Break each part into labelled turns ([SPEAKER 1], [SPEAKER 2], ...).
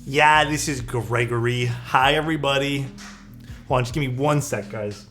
[SPEAKER 1] Yeah, this is Gregory. Hi, everybody. Hold on, just give me 1 sec, guys.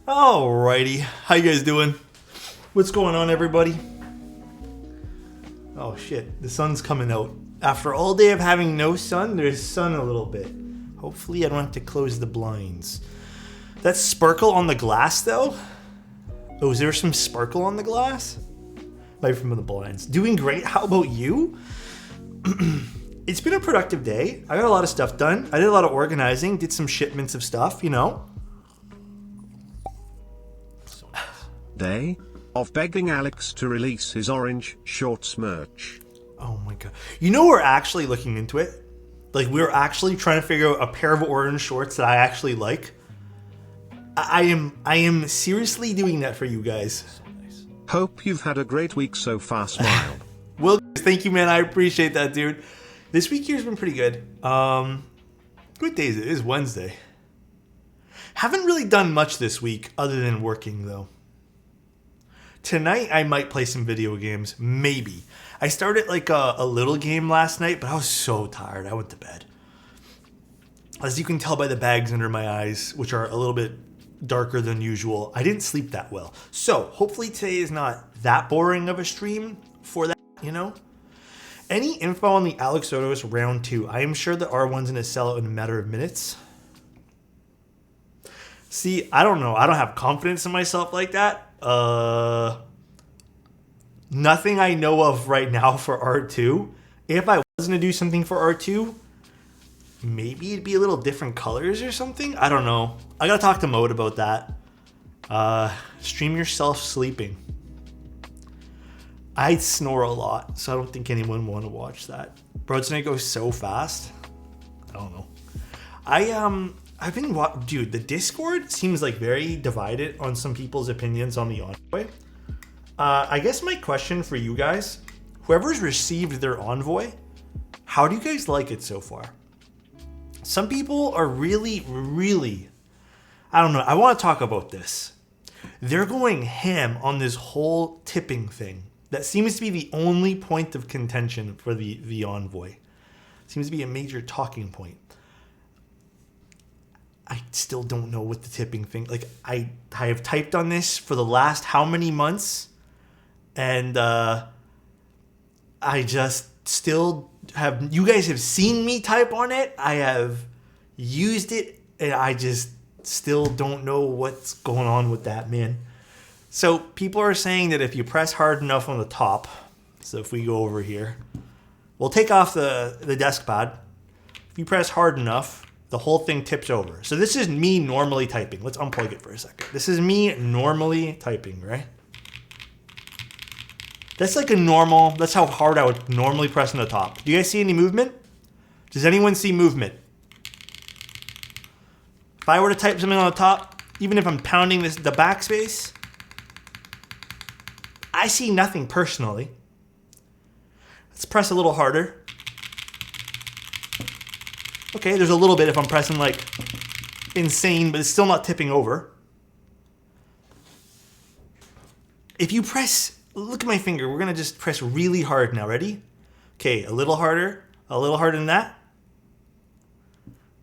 [SPEAKER 1] Alrighty, how you guys doing? What's going on, everybody? Oh shit, the sun's coming out. After all day of having no sun, there's sun a little bit. Hopefully I don't have to close the blinds. That sparkle on the glass though? Oh, is there some sparkle on the glass? Light from the blinds. Doing great, how about you? It's been a productive day. I got a lot of stuff done. I did a lot of organizing, did some shipments of stuff, you know.
[SPEAKER 2] Day of begging Alex to release his orange shorts merch.
[SPEAKER 1] Oh my god. You know we're actually looking into it. Like we're actually trying to figure out a pair of orange shorts that I actually like. I am seriously doing that for you guys.
[SPEAKER 2] Hope you've had a great week so far, smile.
[SPEAKER 1] Well, thank you, man. I appreciate that, dude. This week here's been pretty good. What day is it? It is Wednesday. Haven't really done much this week other than working though. Tonight, I might play some video games. Maybe. I started like a little game last night, but I was so tired. I went to bed. As you can tell by the bags under my eyes, which are a little bit darker than usual, I didn't sleep that well. So hopefully today is not that boring of a stream for that, you know? Any info on the Alex Sotos round 2? I am sure the R1's going to sell out in a matter of minutes. See, I don't know. I don't have confidence in myself like that. Nothing I know of right now for R2. If I was going to do something for R2, maybe it'd be a little different colors or something. I don't know. I got to talk to Mode about that. Stream yourself sleeping. I snore a lot, so I don't think anyone want to watch that. Bro, it's going to go so fast. I don't know. I've been dude, the Discord seems like very divided on some people's opinions on the Envoy. I guess my question for you guys, whoever's received their Envoy, how do you guys like it so far? Some people are really, I don't know. I want to talk about this. They're going ham on this whole tipping thing. That seems to be the only point of contention for the Envoy. Seems to be a major talking point. I still don't know what the tipping thing, like I have typed on this for the last how many months, and I just still have, you guys have seen me type on it, I have used it, and I just still don't know what's going on with that, man. So people are saying that if you press hard enough on the top, so if we go over here, we'll take off the desk pad. If you press hard enough, the whole thing tips over. So this is me normally typing. Let's unplug it for a second. This is me normally typing, right? That's like a normal, that's how hard I would normally press on the top. Do you guys see any movement? Does anyone see movement? If I were to type something on the top, even if I'm pounding the backspace, I see nothing personally. Let's press a little harder. Okay, there's a little bit if I'm pressing like insane, but it's still not tipping over. If you press, look at my finger. We're going to just press really hard now. Ready? Okay, a little harder than that.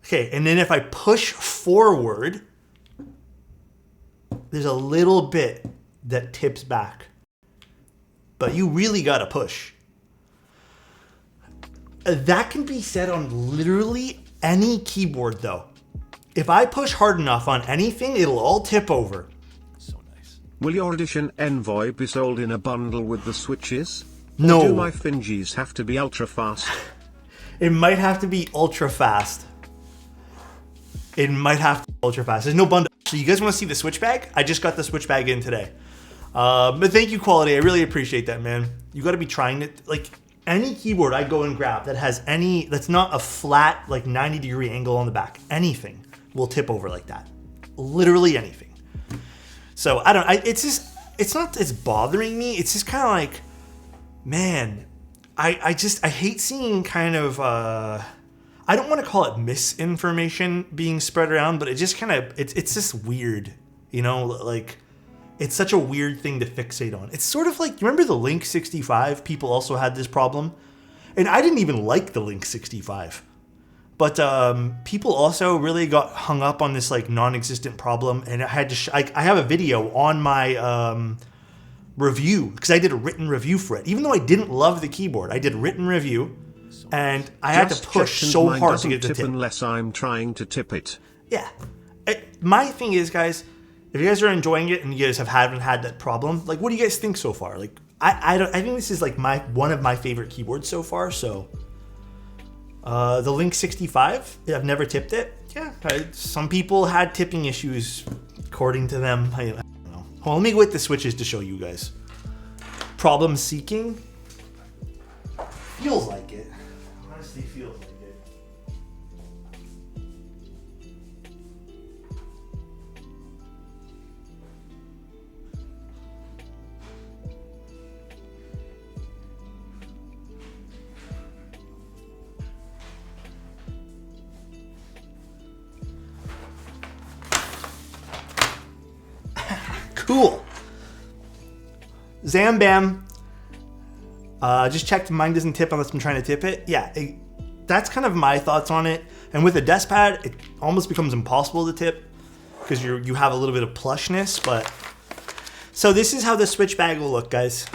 [SPEAKER 1] Okay, and then if I push forward, there's a little bit that tips back. But you really got to push. That can be said on literally any keyboard though. If I push hard enough on anything, it'll all tip over.
[SPEAKER 2] So nice. Will your edition Envoy be sold in a bundle with the switches?
[SPEAKER 1] No.
[SPEAKER 2] Or do my fingies have to be ultra fast?
[SPEAKER 1] It might have to be ultra fast. There's no bundle. So you guys want to see the switch bag? I just got the switch bag in today. But thank you, quality. I really appreciate that, man. You got to be trying it. Like any keyboard I go and grab that has that's not a flat, like 90-degree angle on the back, anything will tip over like that. Literally anything. So it's bothering me. It's just kind of like, man, I hate seeing kind of, I don't want to call it misinformation being spread around, but it just kind of, it's just weird, you know, like it's such a weird thing to fixate on. It's sort of like, you remember the Link 65? People also had this problem, and I didn't even like the Link 65, but people also really got hung up on this like non-existent problem, and I had to, I have a video on my review, because I did a written review for it. Even though I didn't love the keyboard, I did a written review, and I had to push so hard to get the tip.
[SPEAKER 2] Unless I'm trying to tip it.
[SPEAKER 1] Yeah. My thing is, guys, if you guys are enjoying it and you guys haven't had that problem, like, what do you guys think so far? Like, I think this is like one of my favorite keyboards so far. So, the Link 65, I've never tipped it. Yeah, some people had tipping issues, according to them. I don't know. Well, let me go with the switches to show you guys. Problem seeking. Feels like it. Honestly, feels like it. Cool. Zam Bam. Just checked mine doesn't tip unless I'm trying to tip it. Yeah, that's kind of my thoughts on it. And with a desk pad, it almost becomes impossible to tip because you have a little bit of plushness. But so this is how the switch bag will look, guys.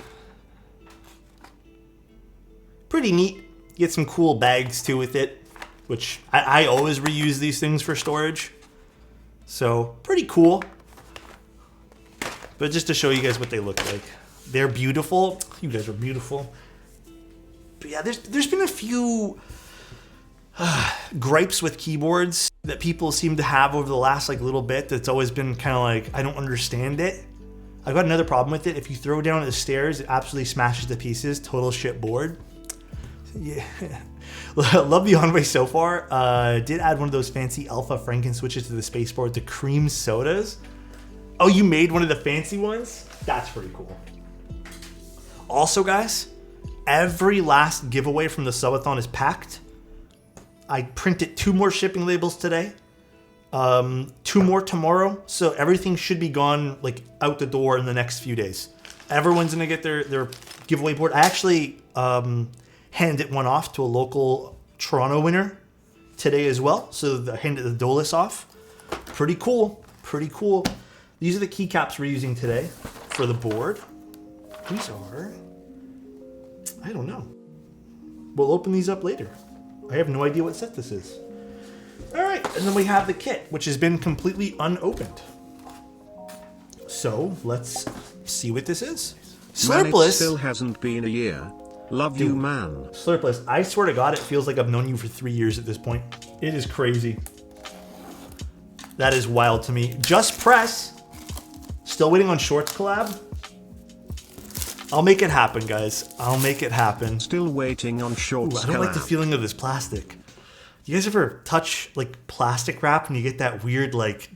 [SPEAKER 1] Pretty neat. Get some cool bags too with it, which I always reuse these things for storage. So pretty cool. But just to show you guys what they look like. They're beautiful. You guys are beautiful. But yeah, there's been a few gripes with keyboards that people seem to have over the last like little bit. That's always been kind of like, I don't understand it. I've got another problem with it. If you throw it down the stairs, it absolutely smashes to pieces. Total shit board. Yeah. Love the Envoy so far. Did add one of those fancy Alpha Franken switches to the Spaceport, the cream sodas. Oh, you made one of the fancy ones? That's pretty cool. Also, guys, every last giveaway from the subathon is packed. I printed 2 more shipping labels today. 2 more tomorrow. So everything should be gone, like, out the door in the next few days. Everyone's going to get their giveaway board. I actually handed one off to a local Toronto winner today as well. So I handed the Dolus off. Pretty cool. Pretty cool. These are the keycaps we're using today for the board. These are, I don't know. We'll open these up later. I have no idea what set this is. All right, and then we have the kit, which has been completely unopened. So let's see what this is.
[SPEAKER 2] Man,
[SPEAKER 1] Slurpless.
[SPEAKER 2] it still hasn't been a year. Love
[SPEAKER 1] Dude,
[SPEAKER 2] you, man.
[SPEAKER 1] Slurpless, I swear to God, it feels like I've known you for 3 years at this point. It is crazy. That is wild to me. Just Press. Still waiting on Shorts collab. I'll make it happen, guys. I'll make it happen.
[SPEAKER 2] Still waiting on Shorts
[SPEAKER 1] I don't like the
[SPEAKER 2] collab.
[SPEAKER 1] feeling of this plastic. You guys ever touch like plastic wrap and you get that weird like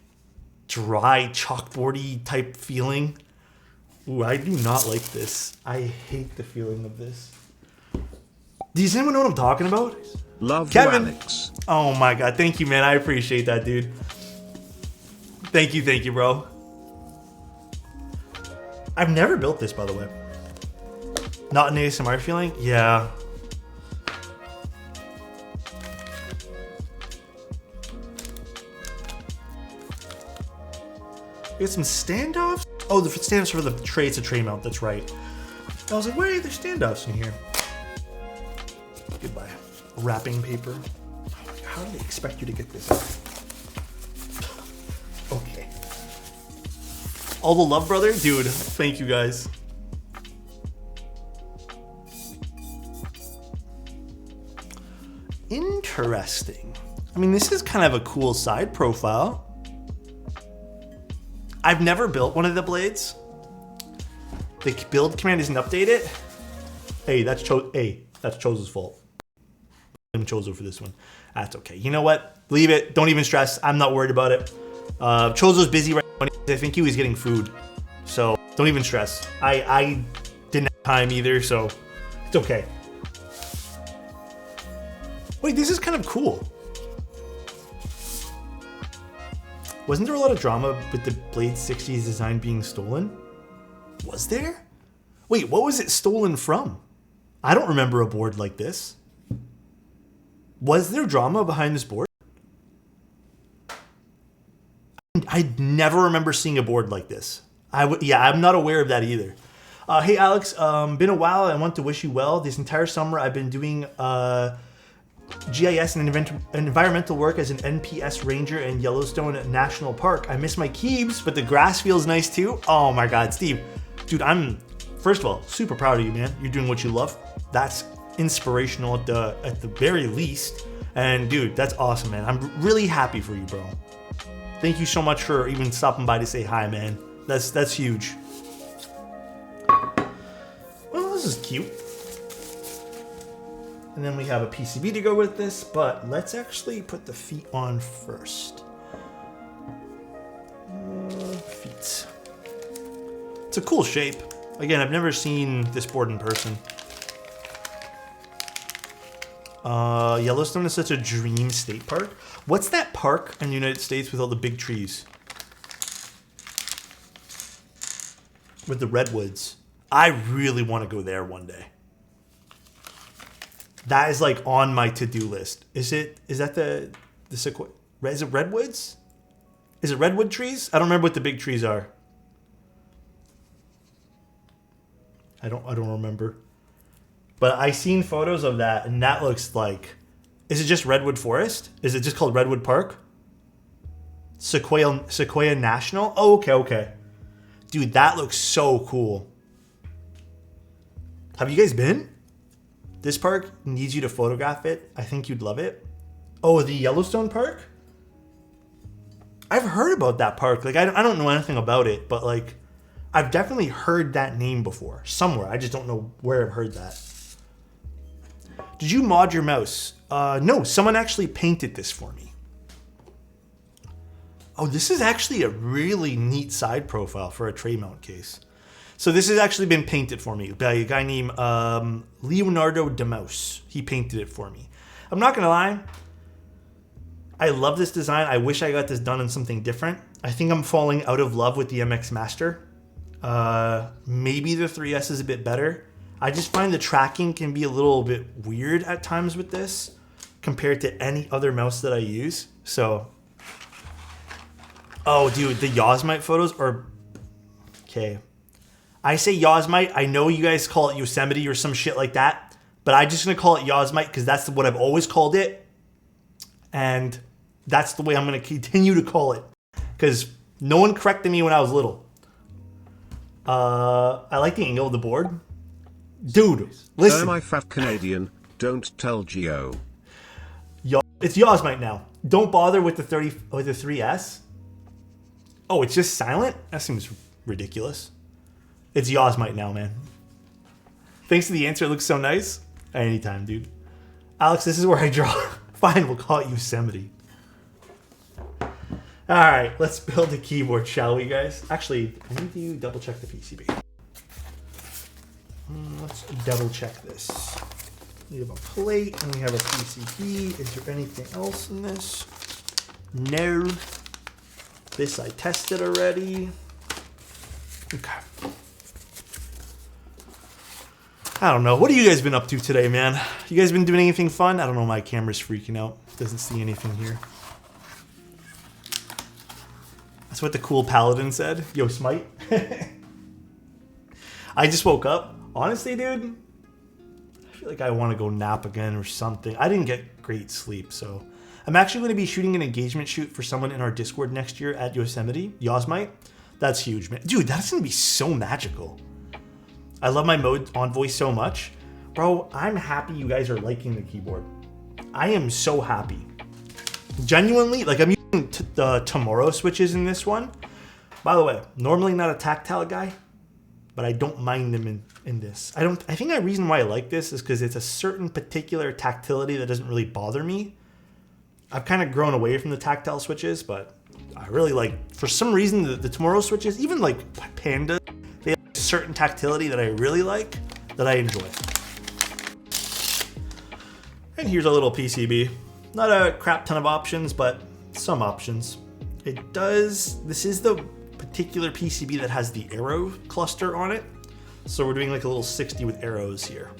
[SPEAKER 1] dry chalkboardy type feeling? Ooh, I do not like this. I hate the feeling of this. Does anyone know what I'm talking about?
[SPEAKER 2] Love
[SPEAKER 1] Kevin.
[SPEAKER 2] you, Alex.
[SPEAKER 1] Oh my God, thank you, man. I appreciate that, dude. Thank you, bro. I've never built this, by the way. Not an ASMR feeling? Yeah. You got some standoffs? Oh, the standoffs for the tray. It's a tray mount, that's right. I was like, why are there standoffs in here? Goodbye. Wrapping paper. How do they expect you to get this out? Okay. All the love, brother? Dude, thank you guys. Interesting. I mean, this is kind of a cool side profile. I've never built one of the blades. the build command isn't updated. Hey, that's Chozo's fault. I'm Chozo for this one. That's okay. You know what? Leave it. Don't even stress. I'm not worried about it. Chozo's busy right now. I think he was getting food. So don't even stress. I didn't have time either, so it's okay. Wait, this is kind of cool. Wasn't there a lot of drama with the Blade60's design being stolen? Was there? Wait, what was it stolen from? I don't remember a board like this. Was there drama behind this board? I never remember seeing a board like this. Yeah, I'm not aware of that either. Hey Alex, been a while. I want to wish you well. This entire summer I've been doing GIS and environmental work as an NPS ranger in Yellowstone National Park. I miss my keebs, but the grass feels nice too. Oh my God, Steve. Dude, I'm, first of all, super proud of you, man. You're doing what you love. That's inspirational at the very least. And dude, that's awesome, man. I'm really happy for you, bro. Thank you so much for even stopping by to say hi, man. That's huge. Well, this is cute. And then we have a PCB to go with this, but let's actually put the feet on first. Feet. It's a cool shape. Again, I've never seen this board in person. Yellowstone is such a dream state park. What's that park in the United States with all the big trees? With the redwoods. I really want to go there one day. That is like on my to-do list. Is that the sequoia? Is it redwoods? Is it redwood trees? I don't remember what the big trees are. I don't remember. But I seen photos of that, and that looks like... Is it just Redwood Forest? Is it just called Redwood Park? Sequoia National? Oh, okay. Dude, that looks so cool. Have you guys been? This park needs you to photograph it. I think you'd love it. Oh, the Yellowstone Park? I've heard about that park. Like, I don't know anything about it, but like, I've definitely heard that name before. Somewhere. I just don't know where I've heard that. Did you mod your mouse? No, someone actually painted this for me. Oh, this is actually a really neat side profile for a tray mount case. So this has actually been painted for me by a guy named Leonardo DeMouse. He painted it for me. I'm not gonna lie. I love this design. I wish I got this done in something different. I think I'm falling out of love with the MX Master. Maybe the 3S is a bit better. I just find the tracking can be a little bit weird at times with this compared to any other mouse that I use. So, oh dude, the Yosemite photos are, okay. I say Yosemite, I know you guys call it Yosemite or some shit like that, but I'm just gonna call it Yosemite because that's what I've always called it. And that's the way I'm gonna continue to call it because no one corrected me when I was little. I like the angle of the board. Dude, listen.
[SPEAKER 2] My fat Canadian, don't tell Geo.
[SPEAKER 1] It's Yosemite now. Don't bother with the 3S. Oh, it's just silent? That seems ridiculous. It's Yosemite now, man. Thanks to the answer, it looks so nice. Anytime, dude. Alex, this is where I draw. Fine, we'll call it Yosemite. Alright, let's build a keyboard, shall we, guys? Actually, I need to double check the PCB. Let's double check this. We have a plate and we have a PCB. Is there anything else in this? No. This I tested already. Okay. I don't know. What have you guys been up to today, man? You guys been doing anything fun? I don't know. My camera's freaking out. Doesn't see anything here. That's what the cool paladin said. Yo, Smite. I just woke up. Honestly, dude, I feel like I want to go nap again or something. I didn't get great sleep, so I'm actually going to be shooting an engagement shoot for someone in our Discord next year at Yosemite. That's huge, man. Dude, that's going to be so magical. I love my mode on voice so much. Bro, I'm happy you guys are liking the keyboard. I am so happy. Genuinely, like I'm using the Tomorrow switches in this one. By the way, normally not a tactile guy. but I don't mind them in this. I think the reason why I like this is because it's a certain particular tactility that doesn't really bother me. I've kind of grown away from the tactile switches, but I really like, for some reason, the Tomorrow switches, even like Panda, they have a certain tactility that I really like, that I enjoy. And here's a little PCB. Not a crap ton of options, but some options. This is the particular PCB that has the arrow cluster on it. So we're doing like a little 60 with arrows here.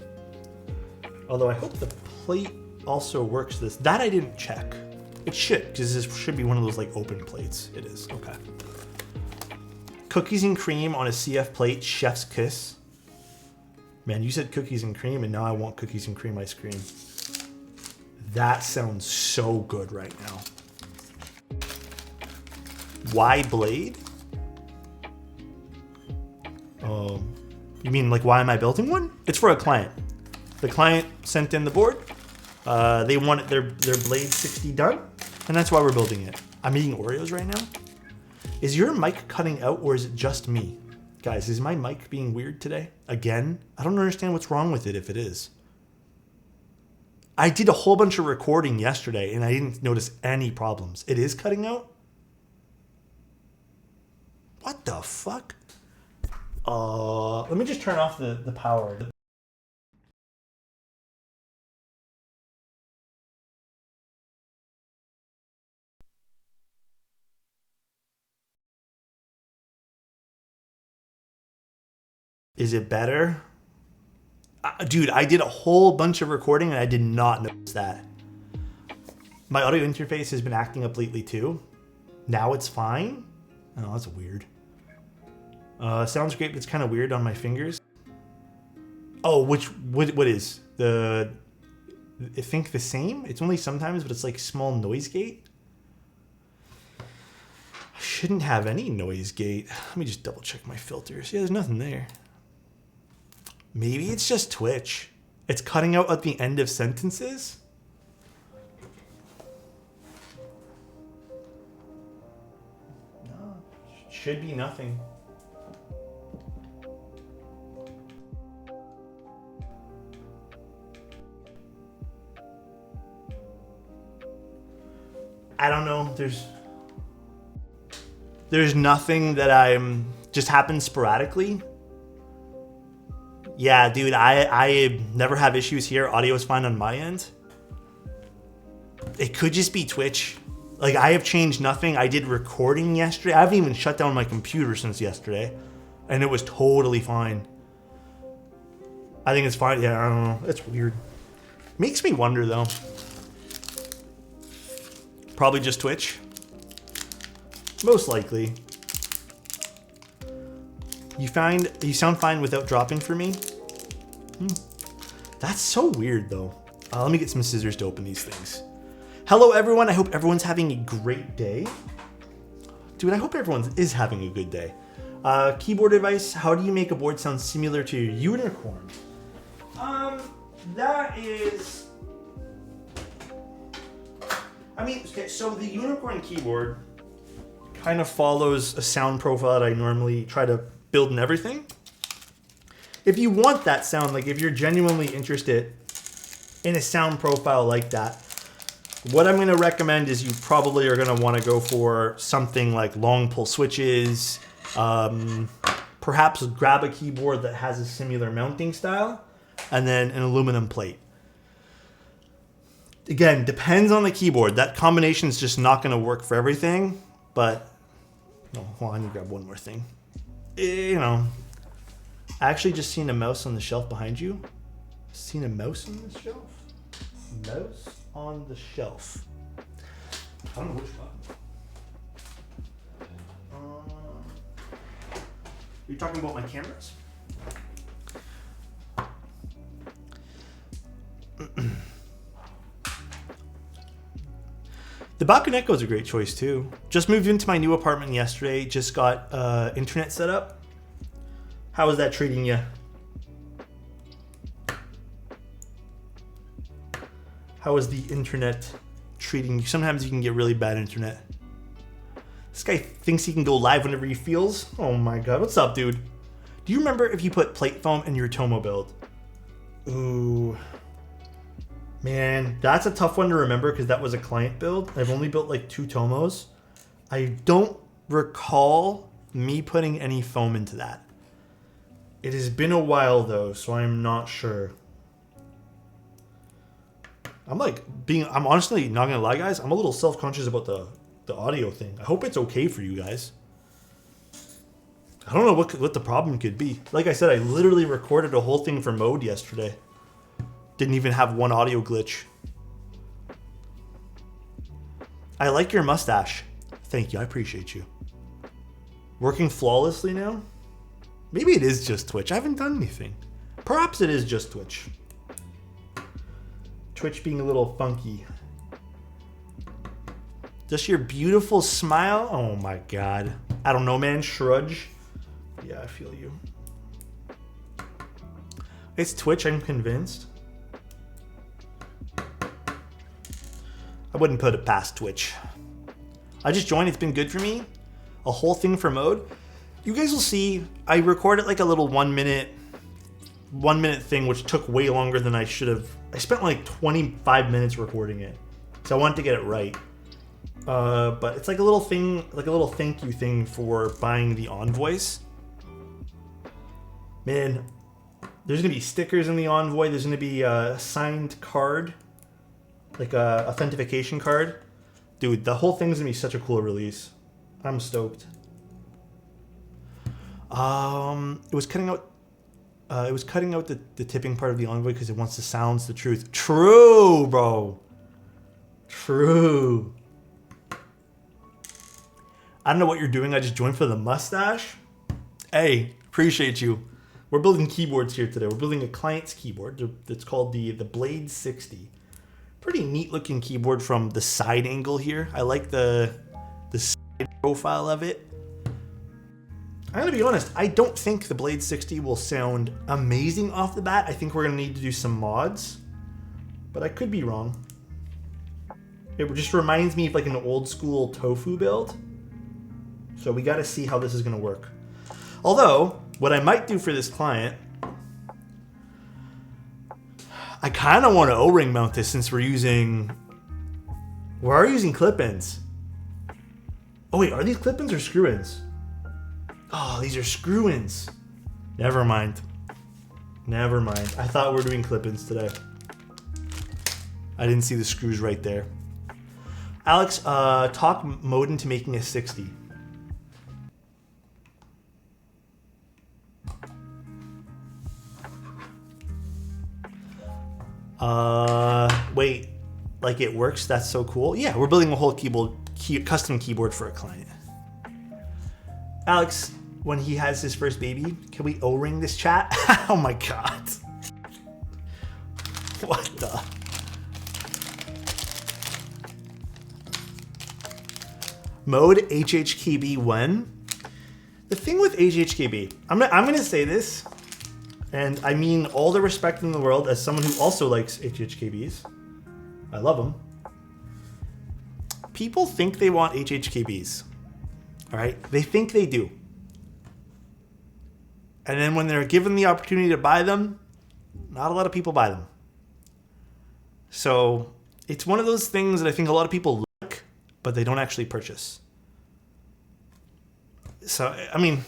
[SPEAKER 1] Although I hope the plate also works this. That I didn't check. It should, because this should be one of those like open plates. It is, okay. Cookies and cream on a CF plate, chef's kiss. Man, you said cookies and cream, and now I want cookies and cream ice cream. That sounds so good right now. Why Blade? You mean like why am I building one? It's for a client. The client sent in the board. They wanted their Blade60 done, and that's why we're building it. I'm eating Oreos right now. Is your mic cutting out, or is it just me? Guys, is my mic being weird today? Again? I don't understand what's wrong with it if it is. I did a whole bunch of recording yesterday, and I didn't notice any problems. It is cutting out? What the fuck? Let me just turn off the power. Is it better? Dude, I did a whole bunch of recording and I did not notice that. My audio interface has been acting up lately too. Now it's fine. Oh, that's weird. Sounds great, but it's kind of weird on my fingers. Oh, what is? I think the same? It's only sometimes, but it's like small noise gate. I shouldn't have any noise gate. Let me just double check my filters. Yeah, there's nothing there. Maybe it's just Twitch. It's cutting out at the end of sentences. No, should be nothing. I don't know. There's nothing that just happens sporadically. Yeah, dude, I never have issues here. Audio is fine on my end. It could just be Twitch. Like, I have changed nothing. I did recording yesterday. I haven't even shut down my computer since yesterday. And it was totally fine. I think it's fine. Yeah, I don't know. It's weird. Makes me wonder, though. Probably just Twitch. Most likely. You sound fine without dropping for me? That's so weird, though. Let me get some scissors to open these things. Hello, everyone. I hope everyone's having a great day. Dude, I hope everyone is having a good day. Keyboard advice. How do you make a board sound similar to your unicorn? That is... I mean, okay, so the unicorn keyboard kind of follows a sound profile that I normally try to build in everything. If you want that sound, like if you're genuinely interested in a sound profile like that, what I'm going to recommend is you probably are going to want to go for something like long pull switches, perhaps grab a keyboard that has a similar mounting style, and then an aluminum plate. Again, depends on the keyboard. That combination is just not going to work for everything, but no, hold on, I need to grab one more thing. You know, I actually just seen a mouse on the shelf behind you. Seen a mouse on the shelf? Mouse on the shelf. I don't know which one. You're talking about my cameras? The Balcon Echo is a great choice too. Just moved into my new apartment yesterday. Just got internet set up. How is that treating you? How is the internet treating you? Sometimes you can get really bad internet. This guy thinks he can go live whenever he feels. Oh my god, what's up, dude? Do you remember if you put plate foam in your Tomo build? Ooh. Man, that's a tough one to remember because that was a client build. I've only built like 2 Tomos. I don't recall me putting any foam into that. It has been a while though, so I'm not sure. I'm honestly not gonna lie, guys. I'm a little self-conscious about the audio thing. I hope it's okay for you guys. I don't know what the problem could be. Like I said, I literally recorded a whole thing for mode yesterday. Didn't even have one audio glitch. I like your mustache. Thank you, I appreciate you. Working flawlessly now? Maybe it is just Twitch. I haven't done anything. Perhaps it is just Twitch. Twitch being a little funky. Just your beautiful smile. Oh my god. I don't know, man. Shrudge. Yeah, I feel you. It's Twitch, I'm convinced. I wouldn't put it past Twitch. I just joined. It's been good for me. A whole thing for mode. You guys will see. I recorded like a little 1 minute thing, which took way longer than I should have. I spent like 25 minutes recording it, so I wanted to get it right. But it's like a little thing, like a little thank you thing for buying the Envoys. Man, there's gonna be stickers in the Envoy. There's gonna be a signed card, like a authentication card. Dude, the whole thing's gonna be such a cool release. I'm stoked. It was cutting out. It was cutting out the tipping part of the Envoy because it wants to sound the truth. True, bro. True. I don't know what you're doing. I just joined for the mustache. Hey, appreciate you. We're building keyboards here today. We're building a client's keyboard. It's called the Blade60. Pretty neat looking keyboard from the side angle here. I like the side profile of it. I'm gonna be honest, I don't think the Blade60 will sound amazing off the bat. I think we're gonna need to do some mods, but I could be wrong. It just reminds me of like an old school tofu build. So we gotta see how this is gonna work. Although, what I might do for this client, I kinda wanna O-ring mount this since we are using clip-ins. Oh wait, are these clip-ins or screw-ins? Oh, these are screw-ins. Never mind. Never mind. I thought we were doing clip-ins today. I didn't see the screws right there. Alex, talk mode into making a 60. Wait. Like it works? That's so cool. Yeah, we're building a whole custom keyboard for a client. Alex, when he has his first baby, can we O-ring this chat? Oh my god. What the? Mode HHKB when? The thing with HHKB, I'm gonna say this, and I mean all the respect in the world as someone who also likes HHKBs. I love them. People think they want HHKBs. All right, they think they do. And then when they're given the opportunity to buy them, not a lot of people buy them. So it's one of those things that I think a lot of people like, but they don't actually purchase. So, I mean,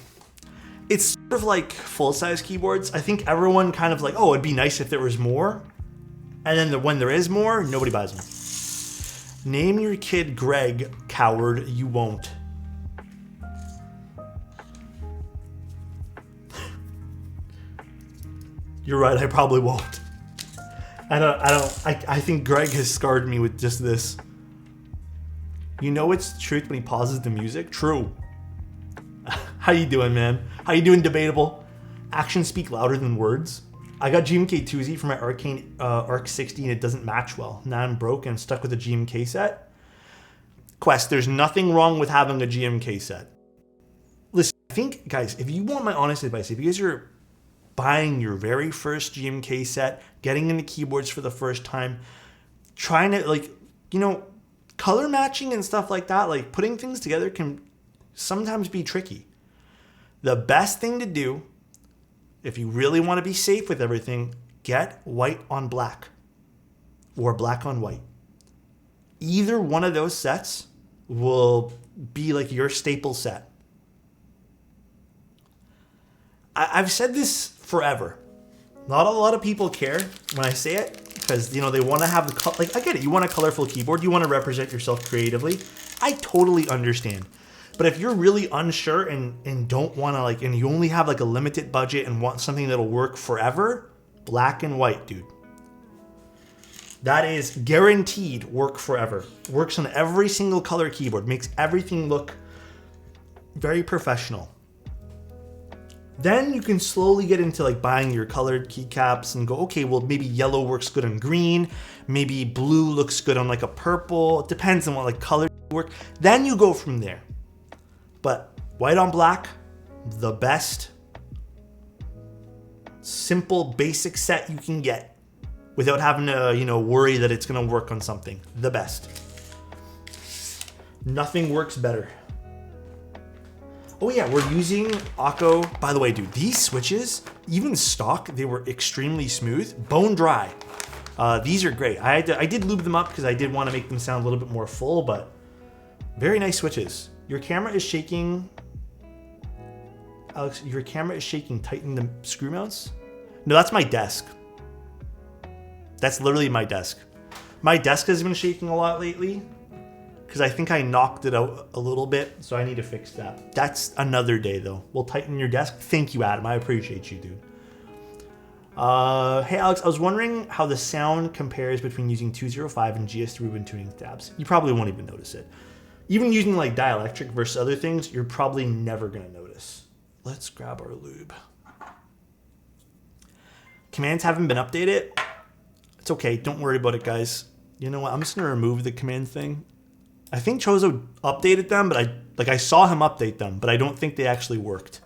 [SPEAKER 1] it's sort of like full-size keyboards. I think everyone kind of like, oh, it'd be nice if there was more. And then when there is more, nobody buys them. Name your kid Greg, coward, you won't. You're right, I probably won't. I think Greg has scarred me with just this. You know it's the truth when he pauses the music? True. How you doing, man? How you doing, Debatable? Actions speak louder than words. I got GMK 2Z for my Arcane Arc 60 and it doesn't match well. Now I'm broke and I'm stuck with a GMK set. Quest, there's nothing wrong with having a GMK set. Listen, I think, guys, if you want my honest advice, if you guys are buying your very first GMK set, getting into keyboards for the first time, trying to, like, you know, color matching and stuff like that, like putting things together can sometimes be tricky. The best thing to do if you really want to be safe with everything, get white on black or black on white. Either one of those sets will be like your staple set. I've said this forever. Not a lot of people care when I say it because, you know, they want to have the, like, I get it. You want a colorful keyboard. You want to represent yourself creatively. I totally understand. But if you're really unsure and don't want to, like, and you only have like a limited budget and want something that'll work forever, black and white, dude. That is guaranteed work forever. Works on every single color keyboard. Makes everything look very professional. Then you can slowly get into like buying your colored keycaps and go, okay, well, maybe yellow works good on green. Maybe blue looks good on like a purple. It depends on what like color you work. Then you go from there. But white on black, the best simple basic set you can get without having to, you know, worry that it's going to work on something. The best. Nothing works better. Oh yeah, we're using Akko. By the way, dude, these switches, even stock, they were extremely smooth, bone dry. These are great. I did lube them up because I did want to make them sound a little bit more full, but very nice switches. Your camera is shaking. Alex, your camera is shaking. Tighten the screw mounts. No, that's my desk. That's literally my desk. My desk has been shaking a lot lately because I think I knocked it out a little bit, so I need to fix that. That's another day, though. We'll tighten your desk. Thank you, Adam. I appreciate you, dude. Hey, Alex, I was wondering how the sound compares between using 205 and GS3 when tuning tabs. You probably won't even notice it. Even using like dielectric versus other things, you're probably never going to notice. Let's grab our lube. Commands haven't been updated. It's okay. Don't worry about it, guys. You know what? I'm just going to remove the command thing. I think Chozo updated them, but I saw him update them, but I don't think they actually worked.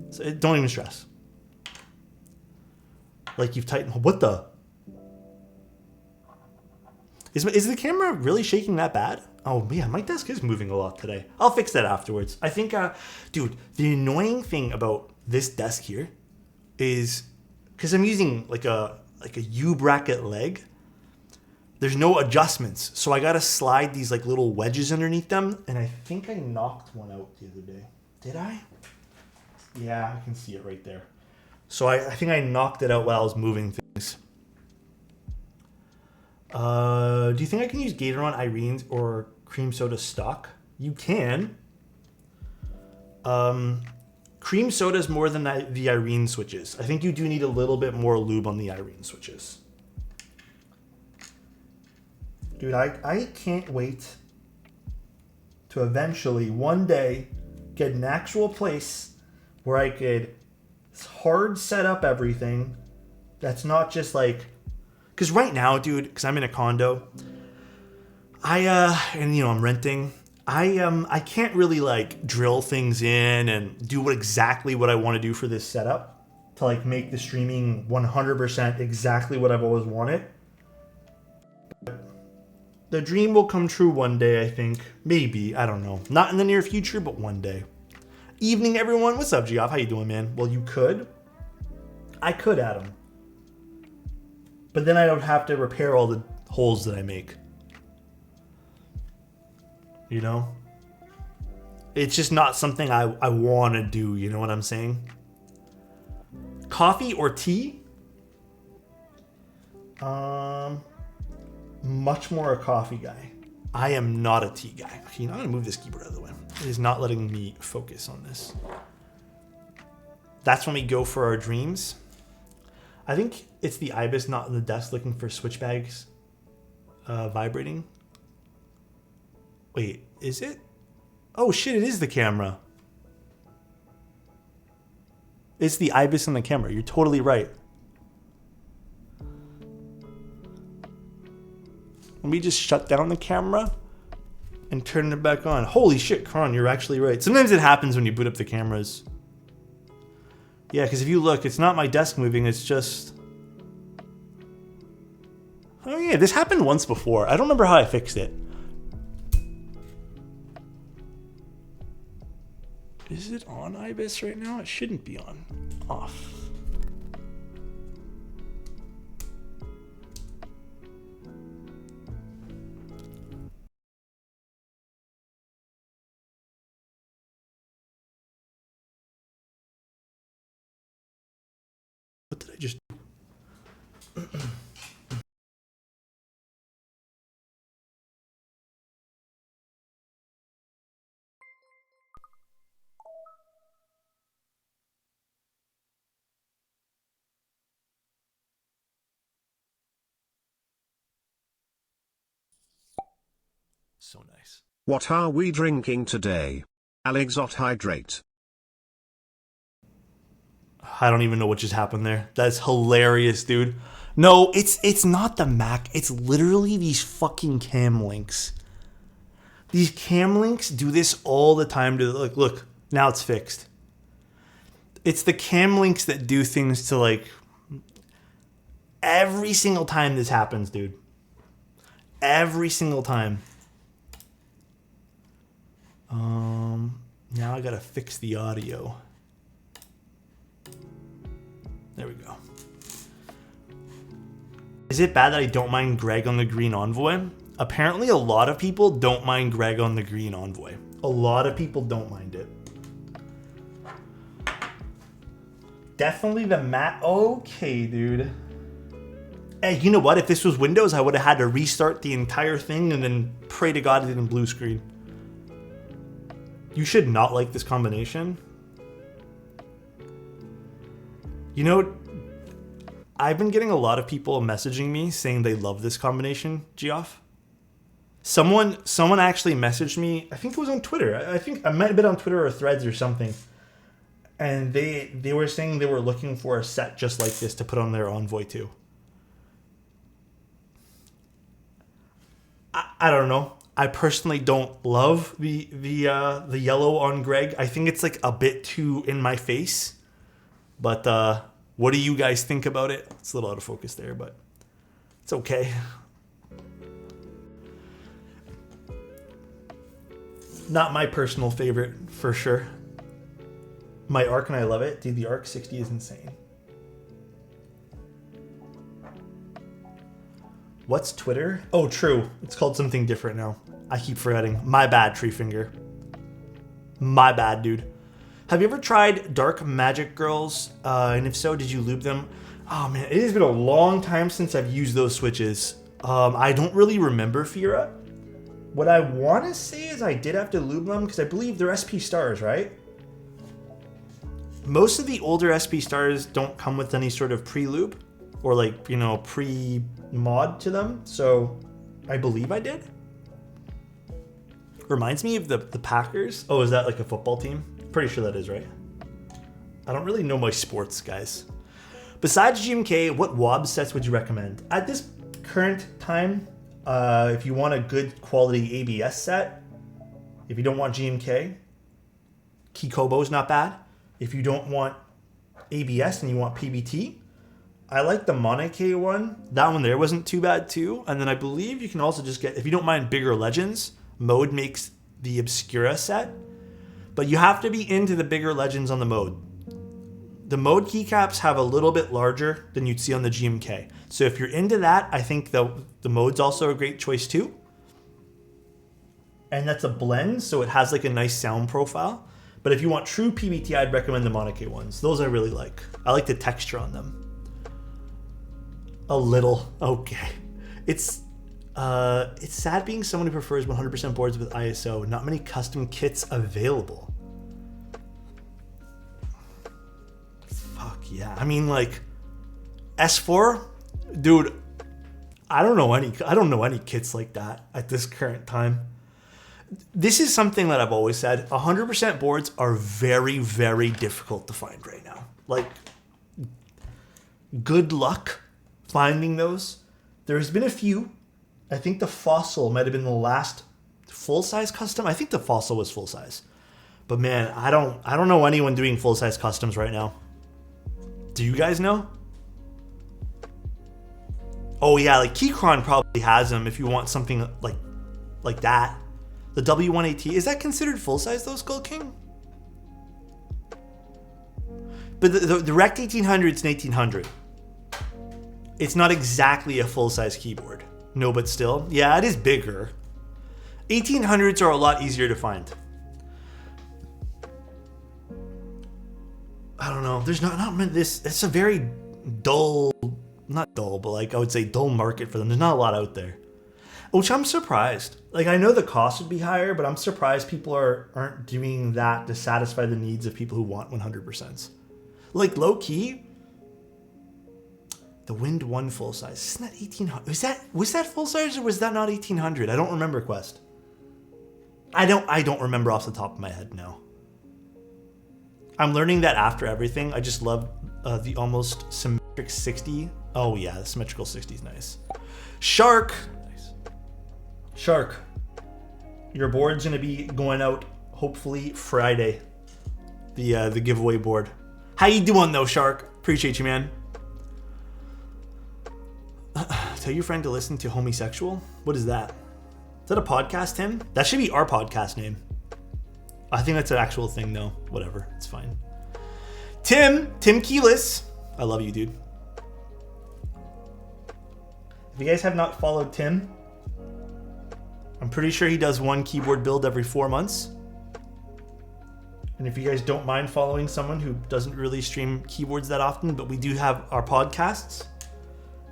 [SPEAKER 1] So don't even stress. Like you've tightened. What the? Is the camera really shaking that bad? Oh yeah, my desk is moving a lot today. I'll fix that afterwards. I think, dude, the annoying thing about this desk here is because I'm using like a U bracket leg. There's no adjustments, so I gotta slide these like little wedges underneath them, and I think I knocked one out the other day. Did I? Yeah, I can see it right there. So I think I knocked it out while I was moving things. Do you think I can use Gateron, Irene's, or cream soda stock? You can. Cream soda is more than the Irene switches. I think you do need a little bit more lube on the Irene switches. Dude, I can't wait to eventually one day get an actual place where I could hard set up everything. That's not just like, because right now, dude, because I'm in a condo, and you know, I'm renting. I can't really like drill things in and do exactly what I want to do for this setup to like make the streaming 100% exactly what I've always wanted. The dream will come true one day, I think. Maybe, I don't know. Not in the near future, but one day. Evening, everyone. What's up, Geoff? How you doing, man? Well, you could. I could, Adam. But then I would have to repair all the holes that I make. You know? It's just not something I want to do, you know what I'm saying? Coffee or tea? Much more a coffee guy. I am not a tea guy. Okay, you know, I'm gonna move this keyboard out of the way. It is not letting me focus on this. That's when we go for our dreams. I think it's the Ibis not in the desk looking for switch bags vibrating. Wait, is it? Oh shit, it is the camera. It's the Ibis in the camera. You're totally right. Let me just shut down the camera and turn it back on. Holy shit, Kron, you're actually right. Sometimes it happens when you boot up the cameras. Yeah, because if you look, it's not my desk moving, it's just... Oh yeah, this happened once before. I don't remember how I fixed it. Is it on IBIS right now? It shouldn't be on. Off. What did I just do? So nice.
[SPEAKER 2] What are we drinking today? Alexot Hydrate.
[SPEAKER 1] I don't even know what just happened there. That's hilarious, dude. No, it's not the Mac. It's literally these fucking cam links. These cam links do this all the time to look, now it's fixed. It's the cam links that do things to like every single time this happens, dude. Every single time. Now I gotta fix the audio. There we go. Is it bad that I don't mind Greg on the Green Envoy? Apparently a lot of people don't mind Greg on the Green Envoy. A lot of people don't mind it. Definitely the matte. Okay, dude. Hey, you know what? If this was Windows, I would have had to restart the entire thing and then pray to God it didn't blue screen. You should not like this combination. You know, I've been getting a lot of people messaging me saying they love this combination, Geoff. Someone actually messaged me, I think it was on Twitter. I think I might have been on Twitter or Threads or something. And they were saying they were looking for a set just like this to put on their Envoy too. I don't know. I personally don't love the yellow on Greg. I think it's like a bit too in my face. But what do you guys think about it? It's a little out of focus there, but it's okay. Not my personal favorite, for sure. My Arc and I love it. Dude, the Arc 60 is insane. What's Twitter? Oh, true. It's called something different now. I keep forgetting. My bad, Treefinger. My bad, dude. Have you ever tried Dark Magic Girls? And if so, did you lube them? Oh man, it has been a long time since I've used those switches. I don't really remember Fira. What I want to say is I did have to lube them because I believe they're SP stars, right? Most of the older SP stars don't come with any sort of pre-lube or like, you know, pre-mod to them. So I believe I did. Reminds me of the Packers. Oh, is that like a football team? Pretty sure that is, right? I don't really know my sports, guys. Besides GMK, what WOB sets would you recommend? At this current time, if you want a good quality ABS set, if you don't want GMK, Kikobo's not bad. If you don't want ABS and you want PBT, I like the Monike one. That one there wasn't too bad too. And then I believe you can also just get, if you don't mind bigger Legends, Mode makes the Obscura set. But you have to be into the bigger Legends on the Mode. The Mode keycaps have a little bit larger than you'd see on the GMK. So if you're into that, I think the Mode's also a great choice too. And that's a blend, so it has like a nice sound profile. But if you want true PBT, I'd recommend the Monike ones. Those I really like. I like the texture on them. A little, okay. It's sad being someone who prefers 100% boards with ISO. Not many custom kits available. Fuck yeah. I mean, like S4, dude. I don't know any kits like that at this current time. This is something that I've always said. 100% boards are very, very difficult to find right now. Like, good luck finding those. There's been a few. I think the Fossil might have been the last full-size custom. I think the Fossil was full-size. But man, I don't know anyone doing full-size customs right now. Do you guys know? Oh yeah, like Keychron probably has them if you want something like that. The W1AT, is that considered full-size though, Skull King? But the Rect 1800 is an 1800. It's not exactly a full-size keyboard. No, but still. Yeah, it is bigger. 1800s are a lot easier to find. I don't know. There's not this. It's a very dull, not dull, but like I would say dull market for them. There's not a lot out there, which I'm surprised. Like I know the cost would be higher, but I'm surprised people aren't doing that to satisfy the needs of people who want 100%. Like low key, the Wind 1 full size. Isn't that 1800? Was that full size or was that not 1800? I don't remember, Quest. I don't remember off the top of my head now. I'm learning that after everything. I just love the almost symmetric 60. Oh yeah, the symmetrical 60 is nice. Shark. Nice. Shark. Your board's gonna be going out hopefully Friday. The giveaway board. How you doing though, Shark? Appreciate you, man. Tell your friend to listen to Homosexual. What is that? Is that a podcast, Tim? That should be our podcast name. I think that's an actual thing, though. Whatever, it's fine. Tim Keelis. I love you, dude. If you guys have not followed Tim, I'm pretty sure he does one keyboard build every 4 months. And if you guys don't mind following someone who doesn't really stream keyboards that often, but we do have our podcasts,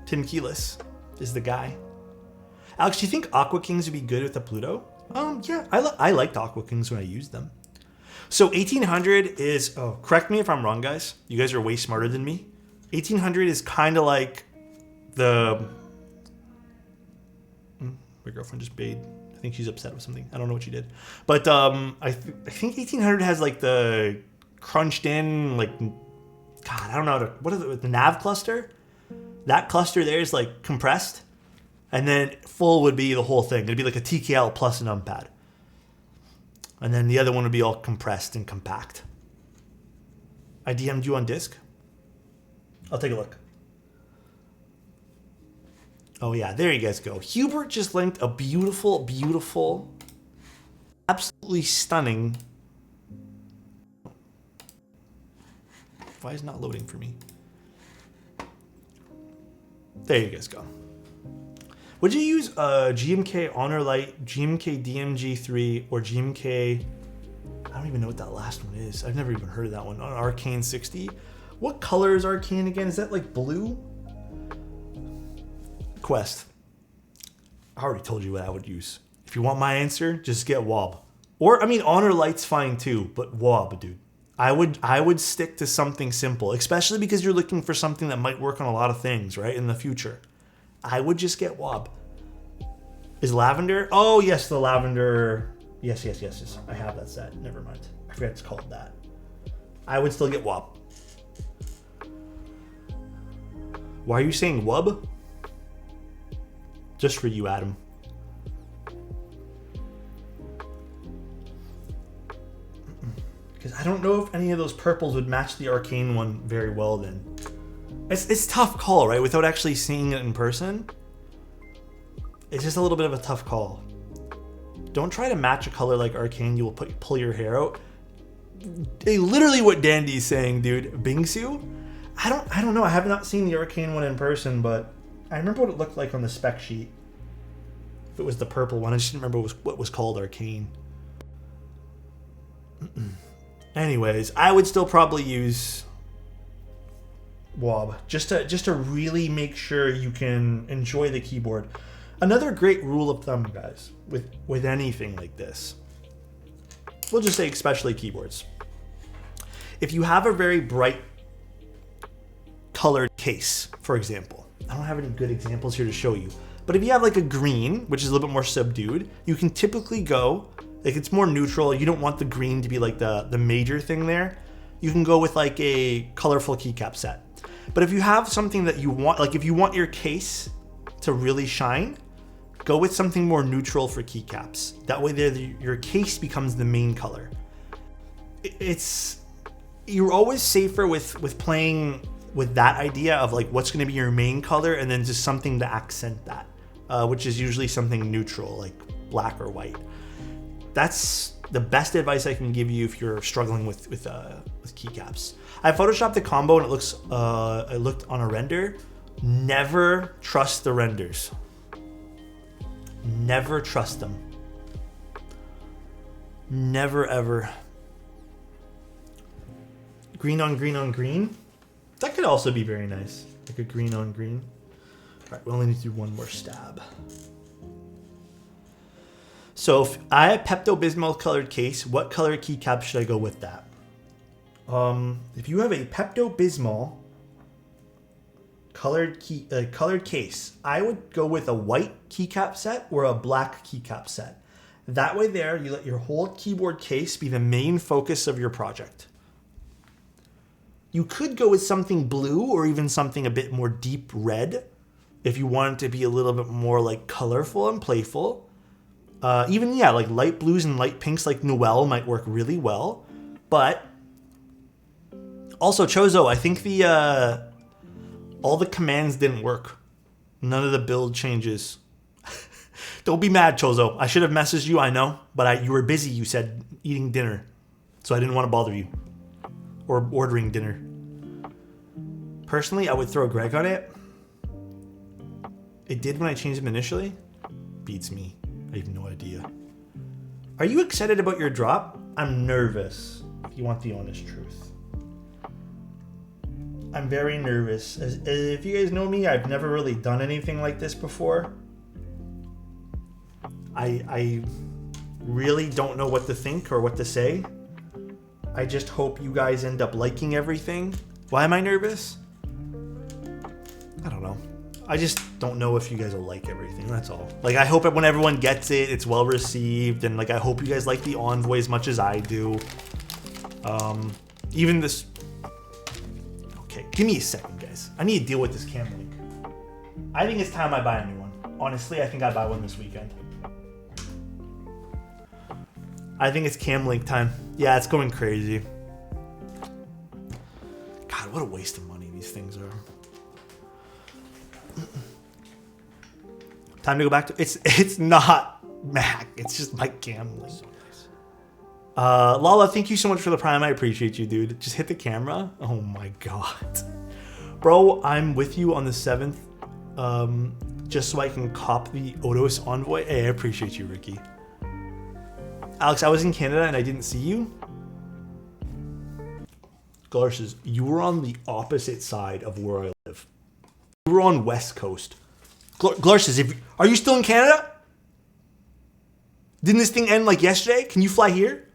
[SPEAKER 1] Tim Keelis is the guy. Alex, do you think Aqua Kings would be good with the Pluto? Yeah, I liked Aqua Kings when I used them. So 1800 is, correct me if I'm wrong, guys. You guys are way smarter than me. 1800 is kind of like the... My girlfriend just bayed. I think she's upset with something. I don't know what she did. But I think 1800 has like the crunched in, like, God, I don't know. What is the nav cluster? That cluster there is like compressed. And then full would be the whole thing. It'd be like a TKL plus an numpad. And then the other one would be all compressed and compact. I DM'd you on disc. I'll take a look. Oh yeah, there you guys go. Hubert just linked a beautiful, beautiful, absolutely stunning. Why is it not loading for me? There you guys go. Would you use GMK Honor Light, GMK DMG3, or GMK... I don't even know what that last one is. I've never even heard of that one. On Arcane 60. What color is Arcane again? Is that like blue? Quest. I already told you what I would use. If you want my answer, just get Wob. Or, I mean, Honor Light's fine too, but Wob, dude. I would stick to something simple, especially because you're looking for something that might work on a lot of things, right, in the future. I would just get Wob. Is Lavender? Oh, yes, the Lavender. Yes. I have that set. Never mind. I forgot it's called that. I would still get Wob. Why are you saying Wub? Just for you, Adam. Because I don't know if any of those purples would match the Arcane one very well then. It's a tough call, right? Without actually seeing it in person. It's just a little bit of a tough call. Don't try to match a color like Arcane. You will pull your hair out. Hey, literally what Dandy's saying, dude. Bingsu? I don't know. I have not seen the Arcane one in person, but I remember what it looked like on the spec sheet. If it was the purple one, I just didn't remember what was called Arcane. Anyways, I would still probably use Wob just to really make sure you can enjoy the keyboard. Another great rule of thumb, guys, with anything like this, we'll just say especially keyboards. If you have a very bright colored case, for example, I don't have any good examples here to show you, but if you have like a green, which is a little bit more subdued, you can typically go, like it's more neutral. You don't want the green to be like the major thing there. You can go with like a colorful keycap set. But if you have something that you want, like if you want your case to really shine, go with something more neutral for keycaps. That way your case becomes the main color. You're always safer with playing with that idea of like what's going to be your main color and then just something to accent that, which is usually something neutral like black or white. That's the best advice I can give you if you're struggling with with keycaps. I photoshopped the combo and it looked on a render. Never trust the renders. Never trust them. Never ever. Green on green on green. That could also be very nice. Like a green on green. All right, we only need to do one more stab. So if I have Pepto-Bismol colored case, what color keycap should I go with that? If you have a Pepto-Bismol colored case, I would go with a white keycap set or a black keycap set. That way there, you let your whole keyboard case be the main focus of your project. You could go with something blue or even something a bit more deep red if you want it to be a little bit more like colorful and playful. Even, yeah, like light blues and light pinks like Noel might work really well. But also, Chozo, I think all the commands didn't work. None of the build changes. Don't be mad, Chozo. I should have messaged you, I know. But you were busy, you said, eating dinner. So I didn't want to bother you. Or ordering dinner. Personally, I would throw Greg on it. It did when I changed him initially. Beats me. I have no idea. Are you excited about your drop? I'm nervous, if you want the honest truth. I'm very nervous. If you guys know me, I've never really done anything like this before. I really don't know what to think or what to say. I just hope you guys end up liking everything. Why am I nervous? I don't know. I just don't know if you guys will like everything, that's all. Like, I hope that when everyone gets it, it's well received, and like, I hope you guys like the Envoy as much as I do. Even this... Okay, give me a second, guys. I need to deal with this cam link. I think it's time I buy a new one. Honestly, I think I buy one this weekend. I think it's cam link time. Yeah, it's going crazy. God, what a waste of money these things are. Time to go back to it's not Mac, it's just my cam link. Lala, thank you so much for the Prime. I appreciate you, dude. Just hit the camera. Oh my god. Bro, I'm with you on the 7th. Just so I can cop the Odos Envoy. Hey, I appreciate you, Ricky. Alex, I was in Canada and I didn't see you. Garces, you were on the opposite side of where I live. You were on West Coast. Garces, are you still in Canada? Didn't this thing end like yesterday? Can you fly here?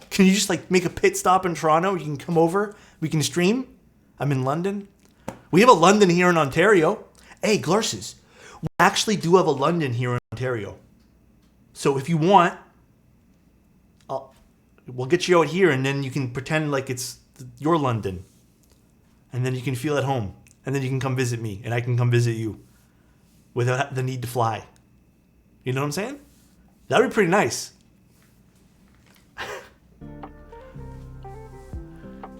[SPEAKER 1] Can you just like make a pit stop in Toronto? You can come over. We can stream. I'm in London. We have a London here in Ontario. Hey, Garces, we actually do have a London here in Ontario. So if you want, we'll get you out here and then you can pretend like it's your London. And then you can feel at home. And then you can come visit me and I can come visit you without the need to fly. You know what I'm saying? That would be pretty nice.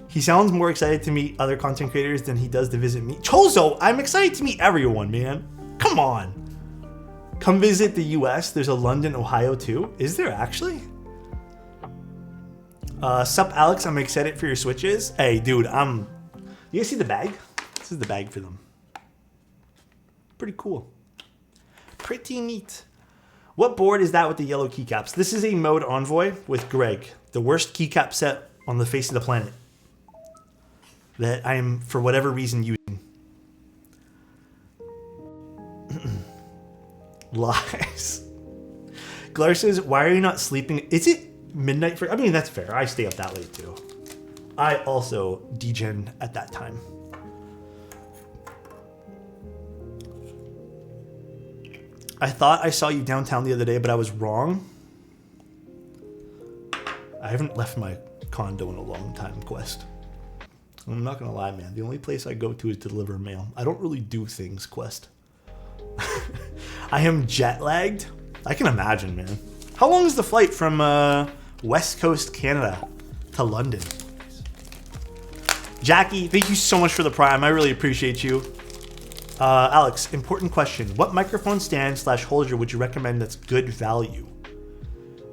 [SPEAKER 1] He sounds more excited to meet other content creators than he does to visit me. Chozo, I'm excited to meet everyone, man. Come on. Come visit the US. There's a London, Ohio too. Is there actually? Sup, Alex, I'm excited for your switches. Hey, dude, you guys see the bag? This is the bag for them. Pretty cool. Pretty neat. What board is that with the yellow keycaps? This is a Mode Envoy with Greg. The worst keycap set on the face of the planet. That I am, for whatever reason, using. Lies. Glar says, why are you not sleeping? Is it midnight for... I mean, that's fair. I stay up that late, too. I also degen at that time. I thought I saw you downtown the other day, but I was wrong. I haven't left my condo in a long time, Quest. I'm not gonna lie, man. The only place I go to is to deliver mail. I don't really do things, Quest. I am jet lagged. I can imagine, man. How long is the flight from West Coast Canada to London? Jackie, thank you so much for the Prime. I really appreciate you. Alex, important question. What microphone stand / holder would you recommend that's good value?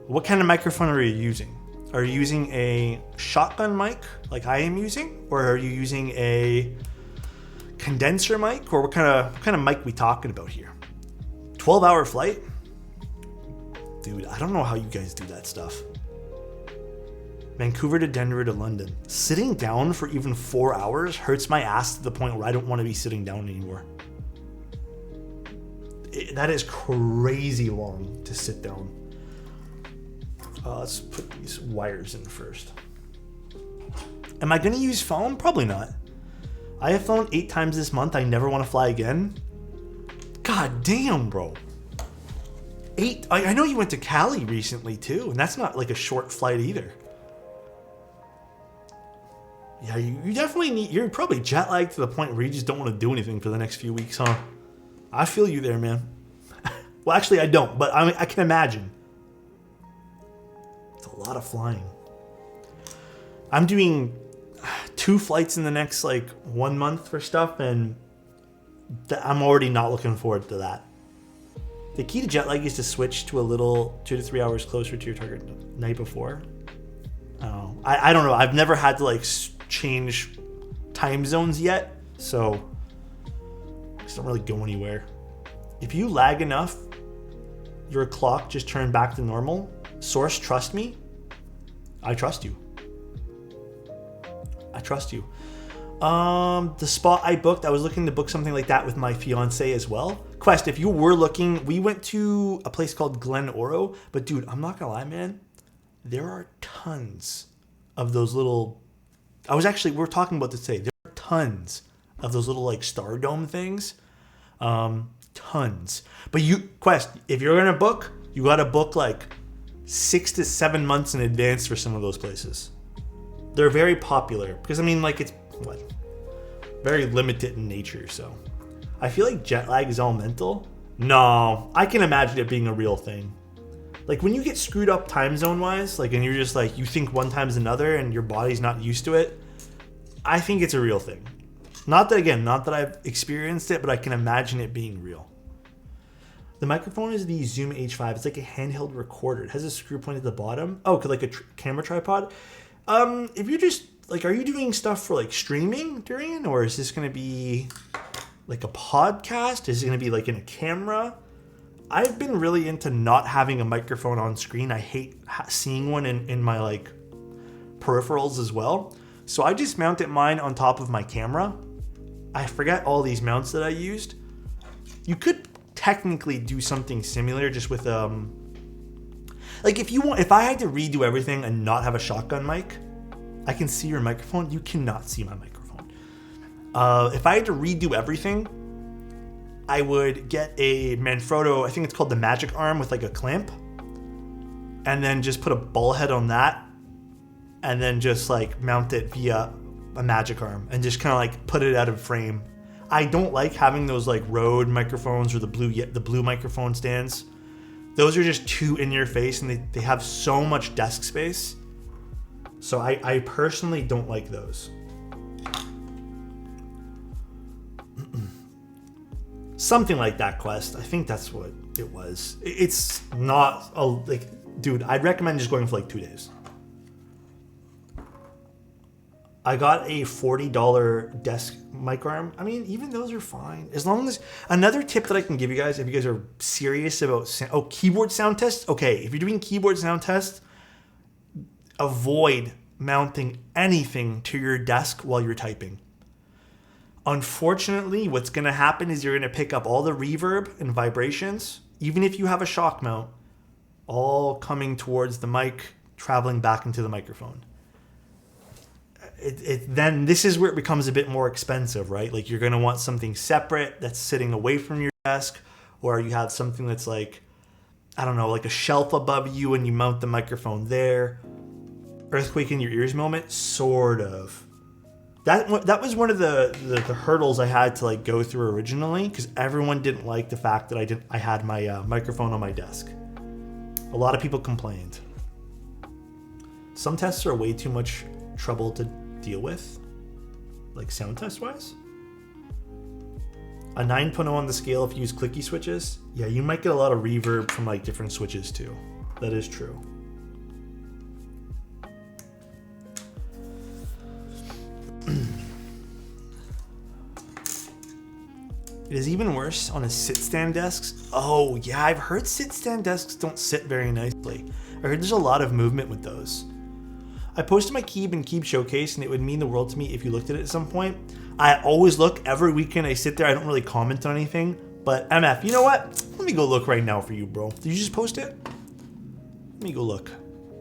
[SPEAKER 1] What kind of microphone are you using? Are you using a shotgun mic like I am using, or are you using a condenser mic, or what kind of mic we talking about here? 12-hour flight? Dude, I don't know how you guys do that stuff. Vancouver to Denver to London. Sitting down for even 4 hours hurts my ass to the point where I don't want to be sitting down anymore. That is crazy long to sit down. Let's put these wires in first. Am I going to use phone? Probably not. I have flown 8 times this month. I never want to fly again. God damn, bro. 8. I know you went to Cali recently too, and that's not like a short flight either. Yeah, you definitely need, you're probably jet lagged to the point where you just don't want to do anything for the next few weeks, huh? I feel you there, man. Well, actually I don't, but I can imagine. It's a lot of flying. I'm doing 2 flights in the next like 1 month for stuff, and I'm already not looking forward to that. The key to jet lag is to switch to a little 2 to 3 hours closer to your target the night before. I don't know. I've never had to like change time zones yet, so I just don't really go anywhere. If you lag enough, your clock just turned back to normal. Source, trust me. I trust you. I trust you. The spot I booked, I was looking to book something like that with my fiance as well. Quest, if you were looking, we went to a place called Glen Oro, but dude, I'm not gonna lie, man. There are tons of those little, we were talking about this today. There are tons of those little like star dome things. Tons. But Quest, if you're gonna book, you gotta book like 6 to 7 months in advance for some of those places. They're very popular because I mean, like, it's what, very limited in nature. So I feel like jet lag is all mental. No, I can imagine it being a real thing. Like when you get screwed up time zone wise, like, and you're just like, you think one time's another and your body's not used to it. I think it's a real thing. Not that I've experienced it, but I can imagine it being real. The microphone is the Zoom H5. It's like a handheld recorder. It has a screw point at the bottom. Oh, like a camera tripod. If you're just like, are you doing stuff for like streaming during it, or is this going to be like a podcast? Is it going to be like in a camera? I've been really into not having a microphone on screen. I hate seeing one in my like peripherals as well. So I just mounted mine on top of my camera. I forget all these mounts that I used. You could technically do something similar just with like if I had to redo everything and not have a shotgun mic, I can see your microphone. You cannot see my microphone. If I had to redo everything, I would get a Manfrotto, I think it's called the Magic Arm, with like a clamp, and then just put a ball head on that, and then just like mount it via a Magic Arm and just kind of like put it out of frame. I don't like having those like Rode microphones or the blue microphone stands. Those are just too in your face, and they have so much desk space. So I personally don't like those. Something like that, Quest. I think that's what it was. It's not dude, I'd recommend just going for like 2 days. I got a $40 desk mic arm. I mean, even those are fine. As long as, another tip that I can give you guys, if you guys are serious about, keyboard sound tests. Okay, if you're doing keyboard sound tests, avoid mounting anything to your desk while you're typing. Unfortunately, what's going to happen is you're going to pick up all the reverb and vibrations, even if you have a shock mount, all coming towards the mic, traveling back into the microphone. Then this is where it becomes a bit more expensive, right? Like you're going to want something separate that's sitting away from your desk, or you have something that's like, I don't know, like a shelf above you and you mount the microphone there. Earthquake in your ears moment, sort of. That was one of the hurdles I had to like go through originally, because everyone didn't like the fact that I had my microphone on my desk. A lot of people complained. Some tests are way too much trouble to deal with, like sound test wise. A 9.0 on the scale if you use clicky switches. Yeah, you might get a lot of reverb from like different switches too. That is true. It is even worse on a sit-stand desks. Oh yeah, I've heard sit-stand desks don't sit very nicely. I heard there's a lot of movement with those. I posted my Keeb and Keeb showcase, and it would mean the world to me if you looked at it at some point. I always look. Every weekend I sit there. I don't really comment on anything. But MF, you know what? Let me go look right now for you, bro. Did you just post it? Let me go look.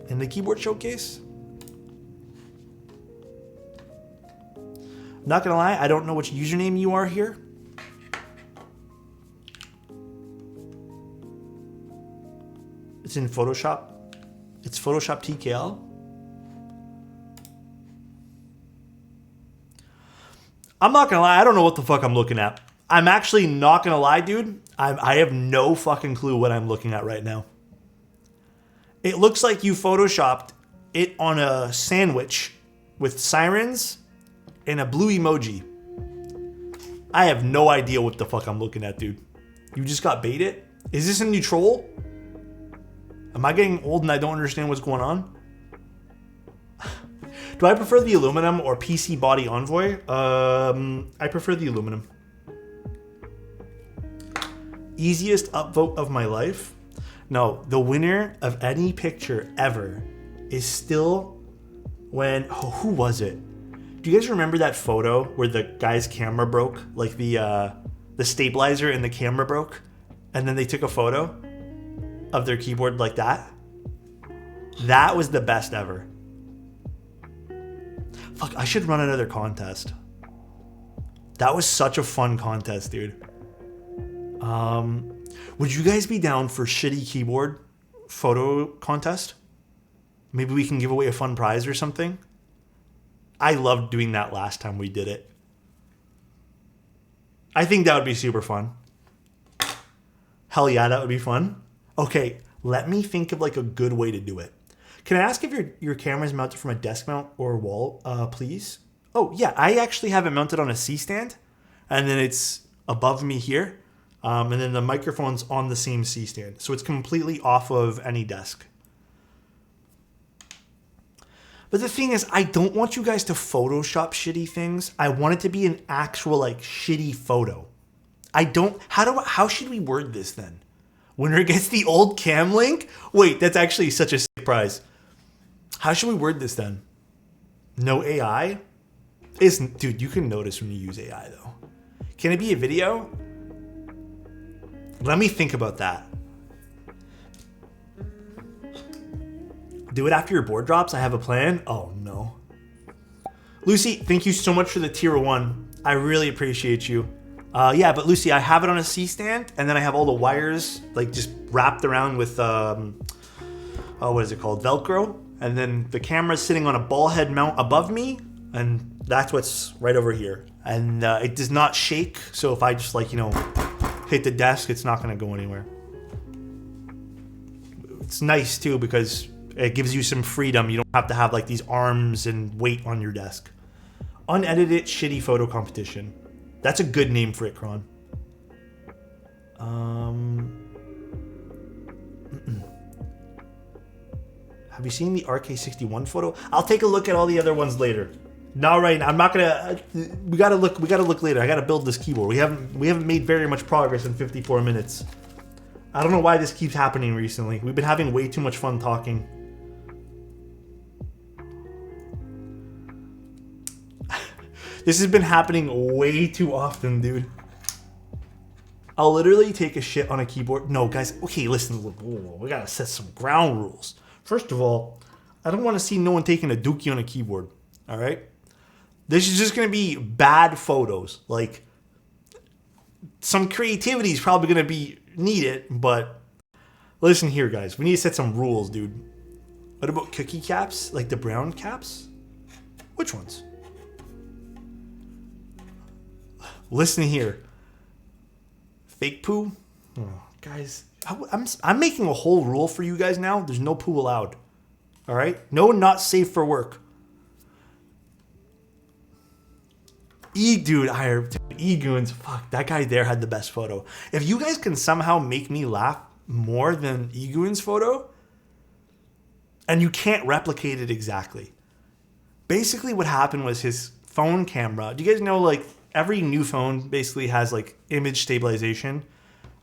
[SPEAKER 1] In the keyboard showcase? Not gonna lie, I don't know which username you are here. It's in Photoshop. It's Photoshop TKL. I'm not gonna lie, I don't know what the fuck I'm looking at. I'm actually not gonna lie, dude. I have no fucking clue what I'm looking at right now. It looks like you photoshopped it on a sandwich with sirens and a blue emoji. I have no idea what the fuck I'm looking at, dude. You just got baited? Is this a new troll? Am I getting old and I don't understand what's going on? Do I prefer the aluminum or PC Body Envoy? I prefer the aluminum. Easiest upvote of my life? No, the winner of any picture ever is still when... Oh, who was it? Do you guys remember that photo where the guy's camera broke? Like the stabilizer in the camera broke? And then they took a photo of their keyboard like that? That was the best ever. Fuck, I should run another contest. That was such a fun contest, dude. Would you guys be down for shitty keyboard photo contest? Maybe we can give away a fun prize or something. I loved doing that last time we did it. I think that would be super fun. Hell yeah, that would be fun. Okay, let me think of like a good way to do it. Can I ask if your camera is mounted from a desk mount or wall, please? Oh yeah, I actually have it mounted on a C-stand, and then it's above me here. And then the microphone's on the same C-stand. So it's completely off of any desk. But the thing is, I don't want you guys to Photoshop shitty things. I want it to be an actual, like, shitty photo. How should we word this then? Winner gets the old cam link? Wait, that's actually such a sick prize. How should we word this then? No AI? Dude, you can notice when you use AI though. Can it be a video? Let me think about that. Do it after your board drops. I have a plan. Oh no. Lucy, thank you so much for the tier 1. I really appreciate you. Yeah, but Lucy, I have it on a C-stand, and then I have all the wires like just wrapped around with what is it called? Velcro. And then the camera's sitting on a ball head mount above me, and that's what's right over here. And it does not shake, so if I just like, hit the desk, it's not gonna go anywhere. It's nice too because it gives you some freedom. You don't have to have like these arms and weight on your desk. Unedited shitty photo competition. That's a good name for it, Kron. Have you seen the RK61 photo? I'll take a look at all the other ones later. Not right now. I'm not gonna. We gotta look later. I gotta build this keyboard. We haven't made very much progress in 54 minutes. I don't know why this keeps happening recently. We've been having way too much fun talking. This has been happening way too often, dude. I'll literally take a shit on a keyboard. No, guys. Okay, listen. We gotta set some ground rules. First of all, I don't want to see no one taking a dookie on a keyboard. All right? This is just going to be bad photos. Like, some creativity is probably going to be needed, but listen here, guys. We need to set some rules, dude. What about cookie caps? Like the brown caps? Which ones? Listen here. Fake poo? Oh, guys, I'm making a whole rule for you guys now. There's no poo allowed. All right? No, not safe for work. Dude, E-Goons, fuck, that guy there had the best photo. If you guys can somehow make me laugh more than E-Goons' photo, and you can't replicate it exactly. Basically what happened was his phone camera, do you guys know like every new phone basically has like image stabilization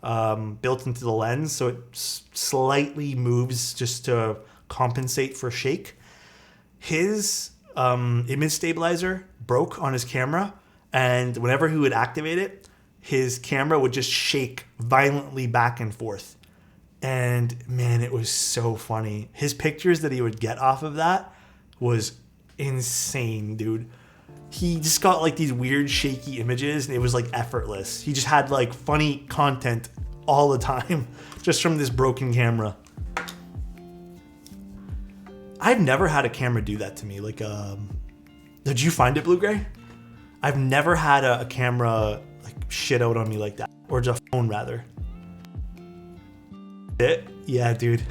[SPEAKER 1] built into the lens, so it slightly moves just to compensate for shake. His image stabilizer broke on his camera, and whenever he would activate it, his camera would just shake violently back and forth. And man, it was so funny. His pictures that he would get off of that was insane, dude. He just got like these weird shaky images, and it was like effortless. He just had like funny content all the time just from this broken camera. I've never had a camera do that to me. Like, did you find it, Blue Gray? I've never had a camera like shit out on me like that, or just a phone rather. It? Yeah, dude.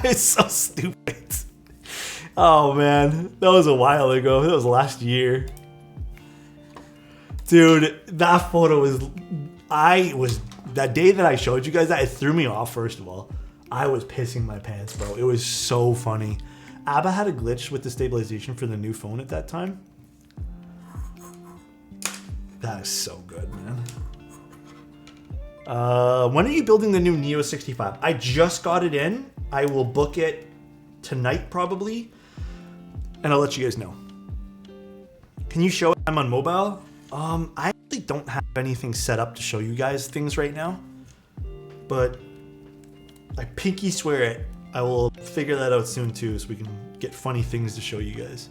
[SPEAKER 1] It's so stupid. Oh man, that was a while ago. That was last year. Dude, that photo was, that day that I showed you guys that, it threw me off, first of all. I was pissing my pants, bro. It was so funny. Abba had a glitch with the stabilization for the new phone at that time. That is so good, man. When are you building the new Neo 65? I just got it in. I will book it tonight probably, and I'll let you guys know. Can you show it? I'm on mobile. I actually don't have anything set up to show you guys things right now, but I pinky swear it, I will figure that out soon too, so we can get funny things to show you guys.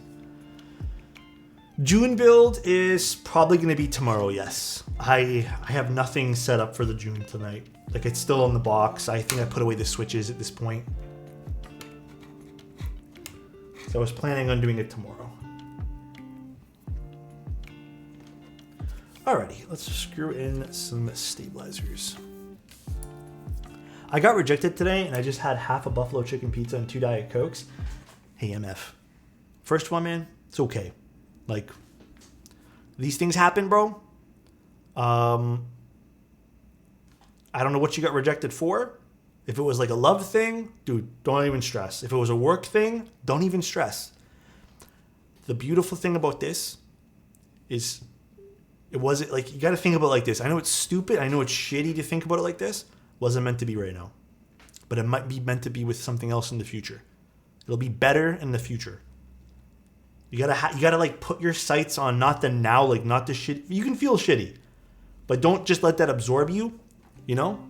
[SPEAKER 1] June build is probably going to be tomorrow, yes. I have nothing set up for the June tonight. Like, it's still in the box. I think I put away the switches at this point. So I was planning on doing it tomorrow. Alrighty, let's screw in some stabilizers. I got rejected today, and I just had half a buffalo chicken pizza and 2 Diet Cokes. Hey, MF. First one, man, it's okay. Like, these things happen, bro. I don't know what you got rejected for. If it was like a love thing, dude, don't even stress. If it was a work thing, don't even stress. The beautiful thing about this is it wasn't like, you got to think about it like this. I know it's stupid. I know it's shitty to think about it like this. Wasn't meant to be right now. But it might be meant to be with something else in the future. It'll be better in the future. You gotta like put your sights on not the now, like not the shit. You can feel shitty, but don't just let that absorb you. You know,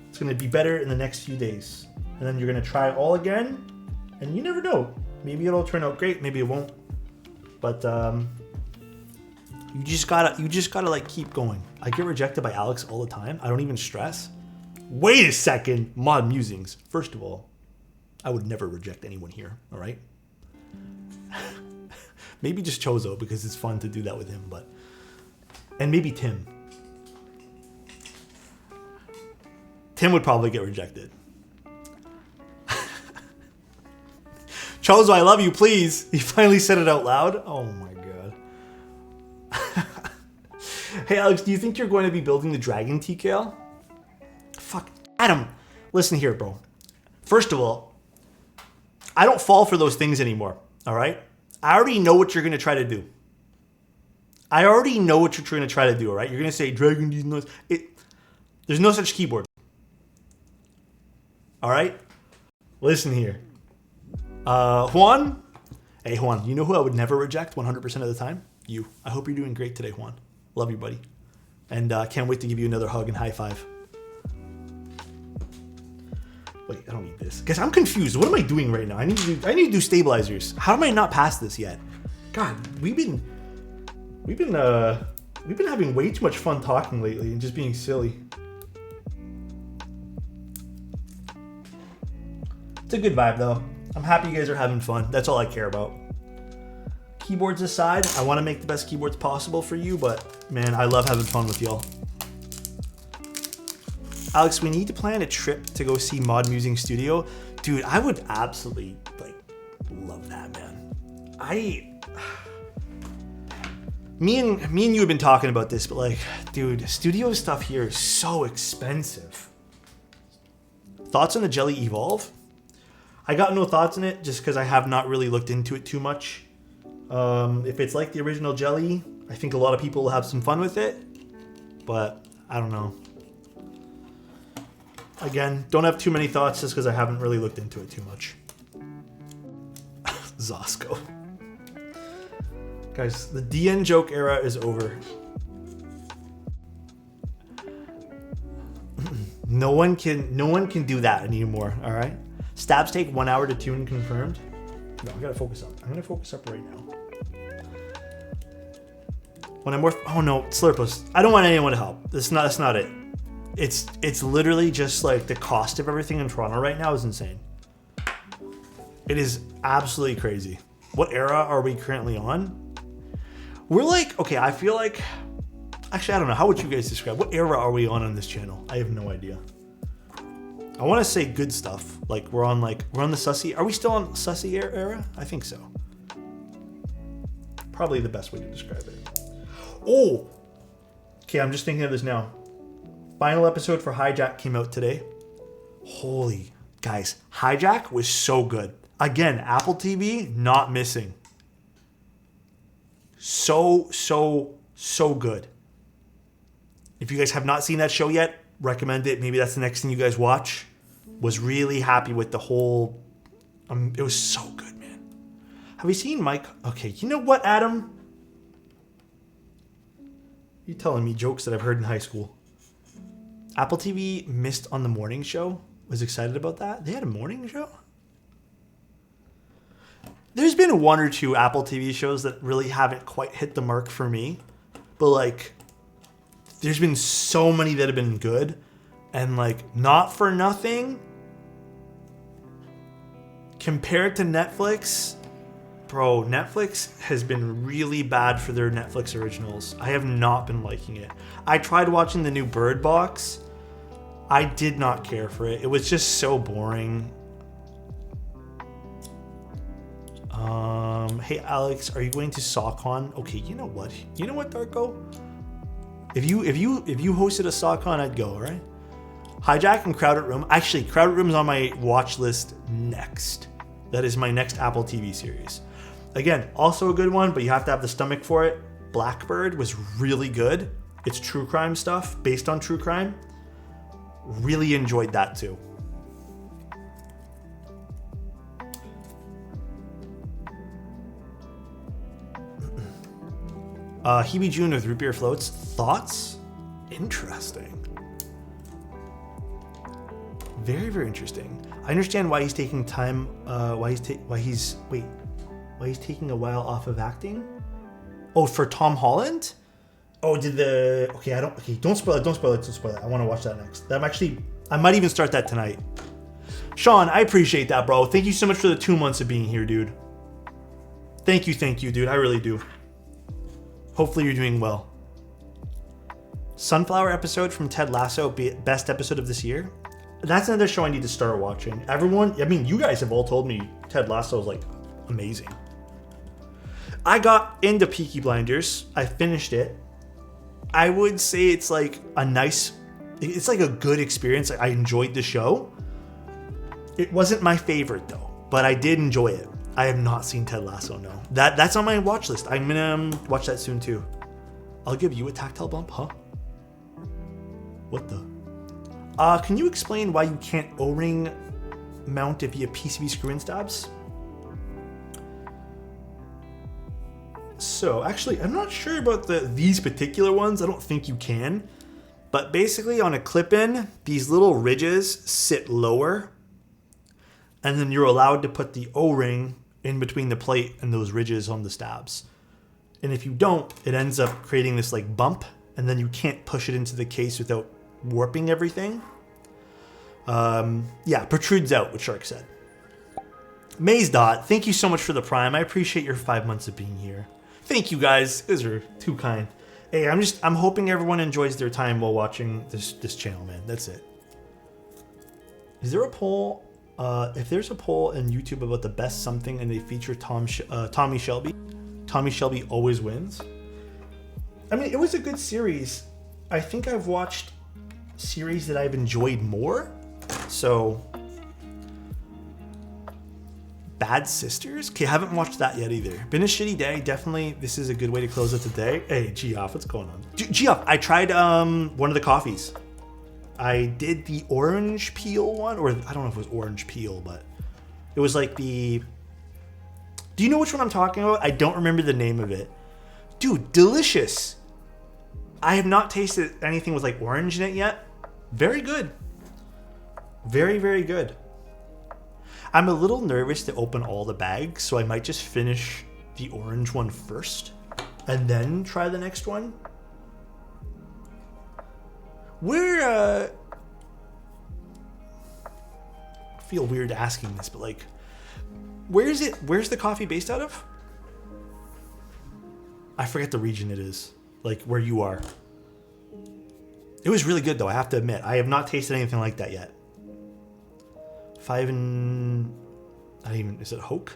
[SPEAKER 1] it's gonna be better in the next few days, and then you're gonna try it all again, and you never know. Maybe it'll turn out great, maybe it won't. But you just gotta like keep going. I get rejected by Alex all the time. I don't even stress. Wait a second, Mod Musings. First of all, I would never reject anyone here. All right. Maybe just Chozo, because it's fun to do that with him, and maybe Tim. Tim would probably get rejected. Chozo, I love you, please. He finally said it out loud. Oh my god. Hey Alex, do you think you're going to be building the Dragon TKL? Fuck, Adam. Listen here, bro. First of all, I don't fall for those things anymore. All right? I already know what you're going to try to do. All right? You're going to say, Dragon D's nuts. There's no such keyboard. All right? Listen here. Juan? Hey, Juan, you know who I would never reject 100% of the time? You. I hope you're doing great today, Juan. Love you, buddy. And can't wait to give you another hug and high five. Wait, I don't need this. Guys, I'm confused. What am I doing right now? I need to do stabilizers. How am I not past this yet? God, we've been having way too much fun talking lately and just being silly. It's a good vibe though. I'm happy you guys are having fun. That's all I care about. Keyboards aside, I want to make the best keyboards possible for you, but man, I love having fun with y'all. Alex, we need to plan a trip to go see Mod Musing Studio. Dude, I would absolutely love that, man. Me and you have been talking about this, but dude, studio stuff here is so expensive. Thoughts on the Jelly Evolve? I got no thoughts on it just because I have not really looked into it too much. If it's like the original Jelly, I think a lot of people will have some fun with it, but I don't know. Again, don't have too many thoughts just because I haven't really looked into it too much. Zosco. Guys, the DN joke era is over. No one can do that anymore, all right? Stabs take 1 hour to tune confirmed. No, I gotta focus up. I'm gonna focus up right now. When I'm more, oh no, Slurpus. I don't want anyone to help. That's not it. It's literally just like the cost of everything in Toronto right now is insane. It is absolutely crazy. What era are we currently on? We're like, okay, I feel like, actually, I don't know. How would you guys describe? What era are we on this channel? I have no idea. I want to say good stuff. Like we're on the sussy. Are we still on sussy era? I think so. Probably the best way to describe it. Oh, okay. I'm just thinking of this now. Final episode for Hijack came out today. Holy guys, Hijack was so good. Again, Apple TV not missing. So good. If you guys have not seen that show yet, recommend it. Maybe that's the next thing you guys watch. Was really happy with the whole. It was so good, man. Have you seen Mike? Okay, you know what, Adam? You telling me jokes that I've heard in high school. Apple TV missed on the morning show. Was excited about that. They had a morning show? There's been one or two Apple TV shows that really haven't quite hit the mark for me. But like, there's been so many that have been good. And like, not for nothing, compared to Netflix, bro, Netflix has been really bad for their Netflix originals. I have not been liking it. I tried watching the new Bird Box. I did not care for it. It was just so boring. Hey Alex, are you going to SawCon? Okay, you know what? You know what, Darko? If you hosted a SawCon, I'd go, all right? Hijack and Crowded Room. Actually, Crowded Room is on my watch list next. That is my next Apple TV series. Again, also a good one, but you have to have the stomach for it. Blackbird was really good. It's true crime stuff, based on true crime. Really enjoyed that too. Hebe June with root beer floats. Thoughts? Interesting. Very, very interesting. I understand why he's taking time. Why he's taking a while off of acting. Oh, for Tom Holland. Oh, don't spoil it. I want to watch that next. I might even start that tonight. Sean, I appreciate that, bro. Thank you so much for the 2 months of being here, dude. Thank you, dude. I really do. Hopefully you're doing well. Sunflower episode from Ted Lasso, best episode of this year. That's another show I need to start watching. Everyone, I mean, you guys have all told me Ted Lasso is like amazing. I got into Peaky Blinders. I finished it. I would say it's like it's like a good experience. I enjoyed the show. It wasn't my favorite though, but I did enjoy it. I have not seen Ted Lasso, no. That's on my watch list. I'm gonna watch that soon too. I'll give you a tactile bump, huh? What the? Can you explain why you can't O-ring mount it via PCB screw-in stabs? So, actually, I'm not sure about these particular ones. I don't think you can. But basically, on a clip-in, these little ridges sit lower. And then you're allowed to put the O-ring in between the plate and those ridges on the stabs. And if you don't, it ends up creating this like bump. And then you can't push it into the case without warping everything. Protrudes out, what Shark said. Maze Dot, thank you so much for the Prime. I appreciate your 5 months of being here. Thank you guys. You guys are too kind. Hey, I'm hoping everyone enjoys their time while watching this channel, man. That's it. Is there a poll? If there's a poll in YouTube about the best something and they feature Tommy Shelby, Tommy Shelby always wins. I mean, it was a good series. I think I've watched series that I've enjoyed more. So Bad Sisters? Okay, I haven't watched that yet either. Been a shitty day. Definitely, this is a good way to close out the day. Hey, Geoff, what's going on? Geoff, I tried one of the coffees. I did the orange peel one, or I don't know if it was orange peel, but it was like the... Do you know which one I'm talking about? I don't remember the name of it. Dude, delicious. I have not tasted anything with like orange in it yet. Very good. Very, very good. I'm a little nervous to open all the bags, so I might just finish the orange one first and then try the next one. I feel weird asking this, but like, where's the coffee based out of? I forget the region it is, like where you are. It was really good though, I have to admit. I have not tasted anything like that yet. Is it Hoke?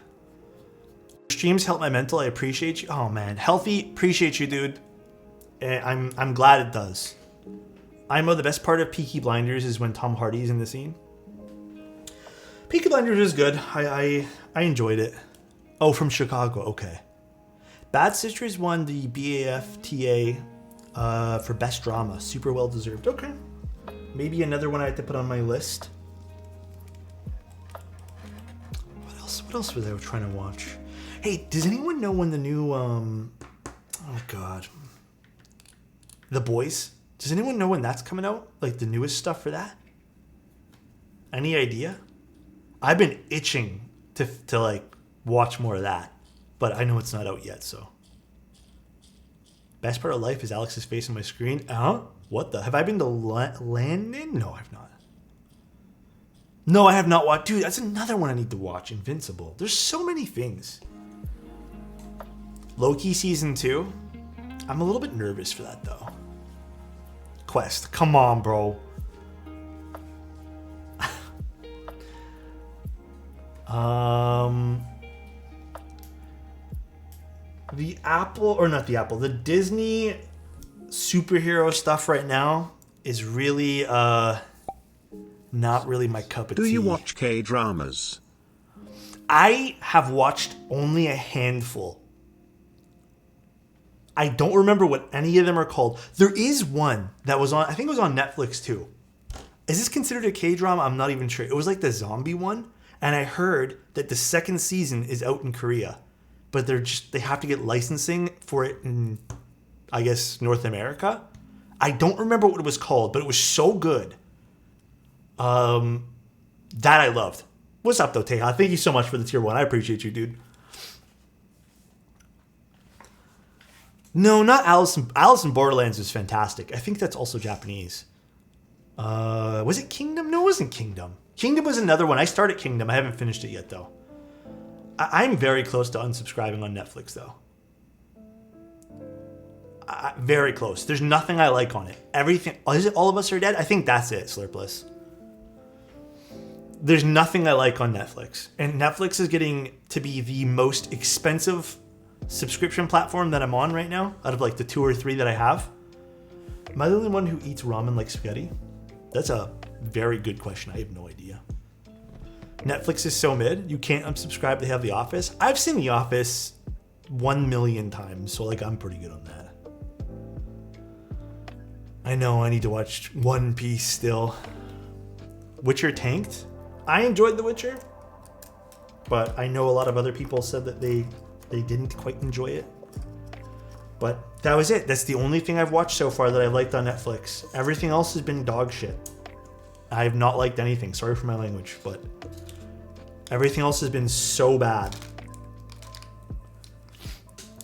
[SPEAKER 1] Streams help my mental. I appreciate you. Oh man, Healthy, appreciate you, dude. I'm glad it does. I know the best part of Peaky Blinders is when Tom Hardy's in the scene. Peaky Blinders is good. I enjoyed it. Oh, from Chicago. Okay. Bad Sisters won the BAFTA for best drama. Super well deserved. Okay. Maybe another one I have to put on my list. What else was I trying to watch? Hey, does anyone know when the new oh god, The Boys? Does anyone know when that's coming out? Like the newest stuff for that? Any idea? I've been itching to like watch more of that, but I know it's not out yet. So, best part of life is Alex's face on my screen. What the? Have I been to Landon? No, I've not. No, I have not watched. Dude, that's another one I need to watch. Invincible. There's so many things. Loki season 2. I'm a little bit nervous for that though. Quest. Come on, bro. The Disney superhero stuff right now is really not really my cup of tea.
[SPEAKER 2] Do you watch K-dramas?
[SPEAKER 1] I have watched only a handful. I don't remember what any of them are called. There is one that was on, I think it was on Netflix too. Is this considered a K-drama? I'm not even sure. It was like the zombie one. And I heard that the second season is out in Korea. But they have to get licensing for it in, I guess, North America. I don't remember what it was called, but it was so good. That I loved. What's up though, Teha? Thank you so much for the tier 1. I appreciate you, dude. No, not Alice in Borderlands is fantastic. I think that's also Japanese. Was it Kingdom? No, it wasn't Kingdom. Kingdom was another one. I started Kingdom. I haven't finished it yet though. I'm very close to unsubscribing on Netflix though. Very close. There's nothing I like on it. Everything. Is it All of Us Are Dead? I think that's it, Slurpless. There's nothing I like on Netflix. And Netflix is getting to be the most expensive subscription platform that I'm on right now, out of like the 2 or 3 that I have. Am I the only one who eats ramen like spaghetti? That's a very good question. I have no idea. Netflix is so mid. You can't unsubscribe. They have The Office. I've seen The Office 1 million times, so like I'm pretty good on that. I know I need to watch One Piece still. Witcher tanked. I enjoyed The Witcher, but I know a lot of other people said that they didn't quite enjoy it. But that was it. That's the only thing I've watched so far that I liked on Netflix. Everything else has been dog shit. I have not liked anything. Sorry for my language, but everything else has been so bad.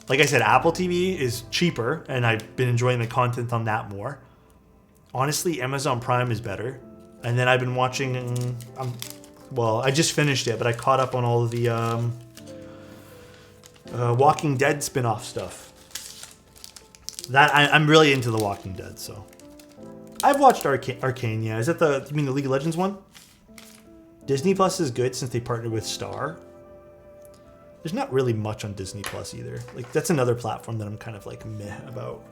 [SPEAKER 1] Like I said, Apple TV is cheaper, and I've been enjoying the content on that more. Honestly, Amazon Prime is better. And then I've been watching, I just finished it, but I caught up on all of the Walking Dead spin-off stuff. I'm really into The Walking Dead, so. I've watched Arcane, yeah. Is that you mean the League of Legends one? Disney Plus is good since they partnered with Star. There's not really much on Disney Plus either. Like, that's another platform that I'm kind of like meh about.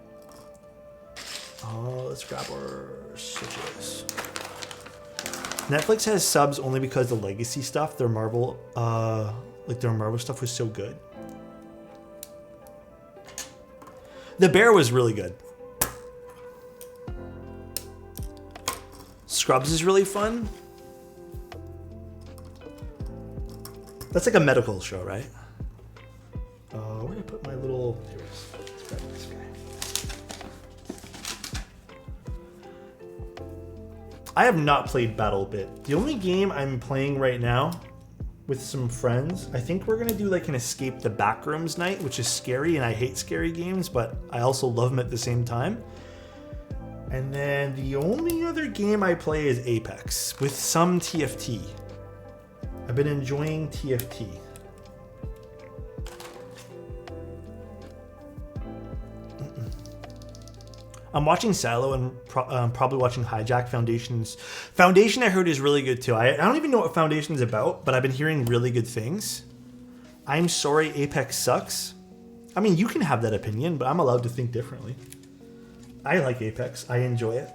[SPEAKER 1] Let's grab our switches. Netflix has subs only because the legacy stuff, their Marvel Like their Marvel stuff was so good. The Bear was really good. Scrubs is really fun. That's like a medical show, right? Where did I put my little... Here it is. Let's grab this guy. I have not played BattleBit. The only game I'm playing right now with some friends, I think we're going to do like an Escape the Backrooms night, which is scary, and I hate scary games, but I also love them at the same time. And then the only other game I play is Apex with some TFT. I've been enjoying TFT. I'm watching Silo and probably watching Hijack Foundations. Foundation I heard is really good too. I don't even know what Foundation is about, but I've been hearing really good things. I'm sorry Apex sucks. I mean, you can have that opinion, but I'm allowed to think differently. I like Apex. I enjoy it.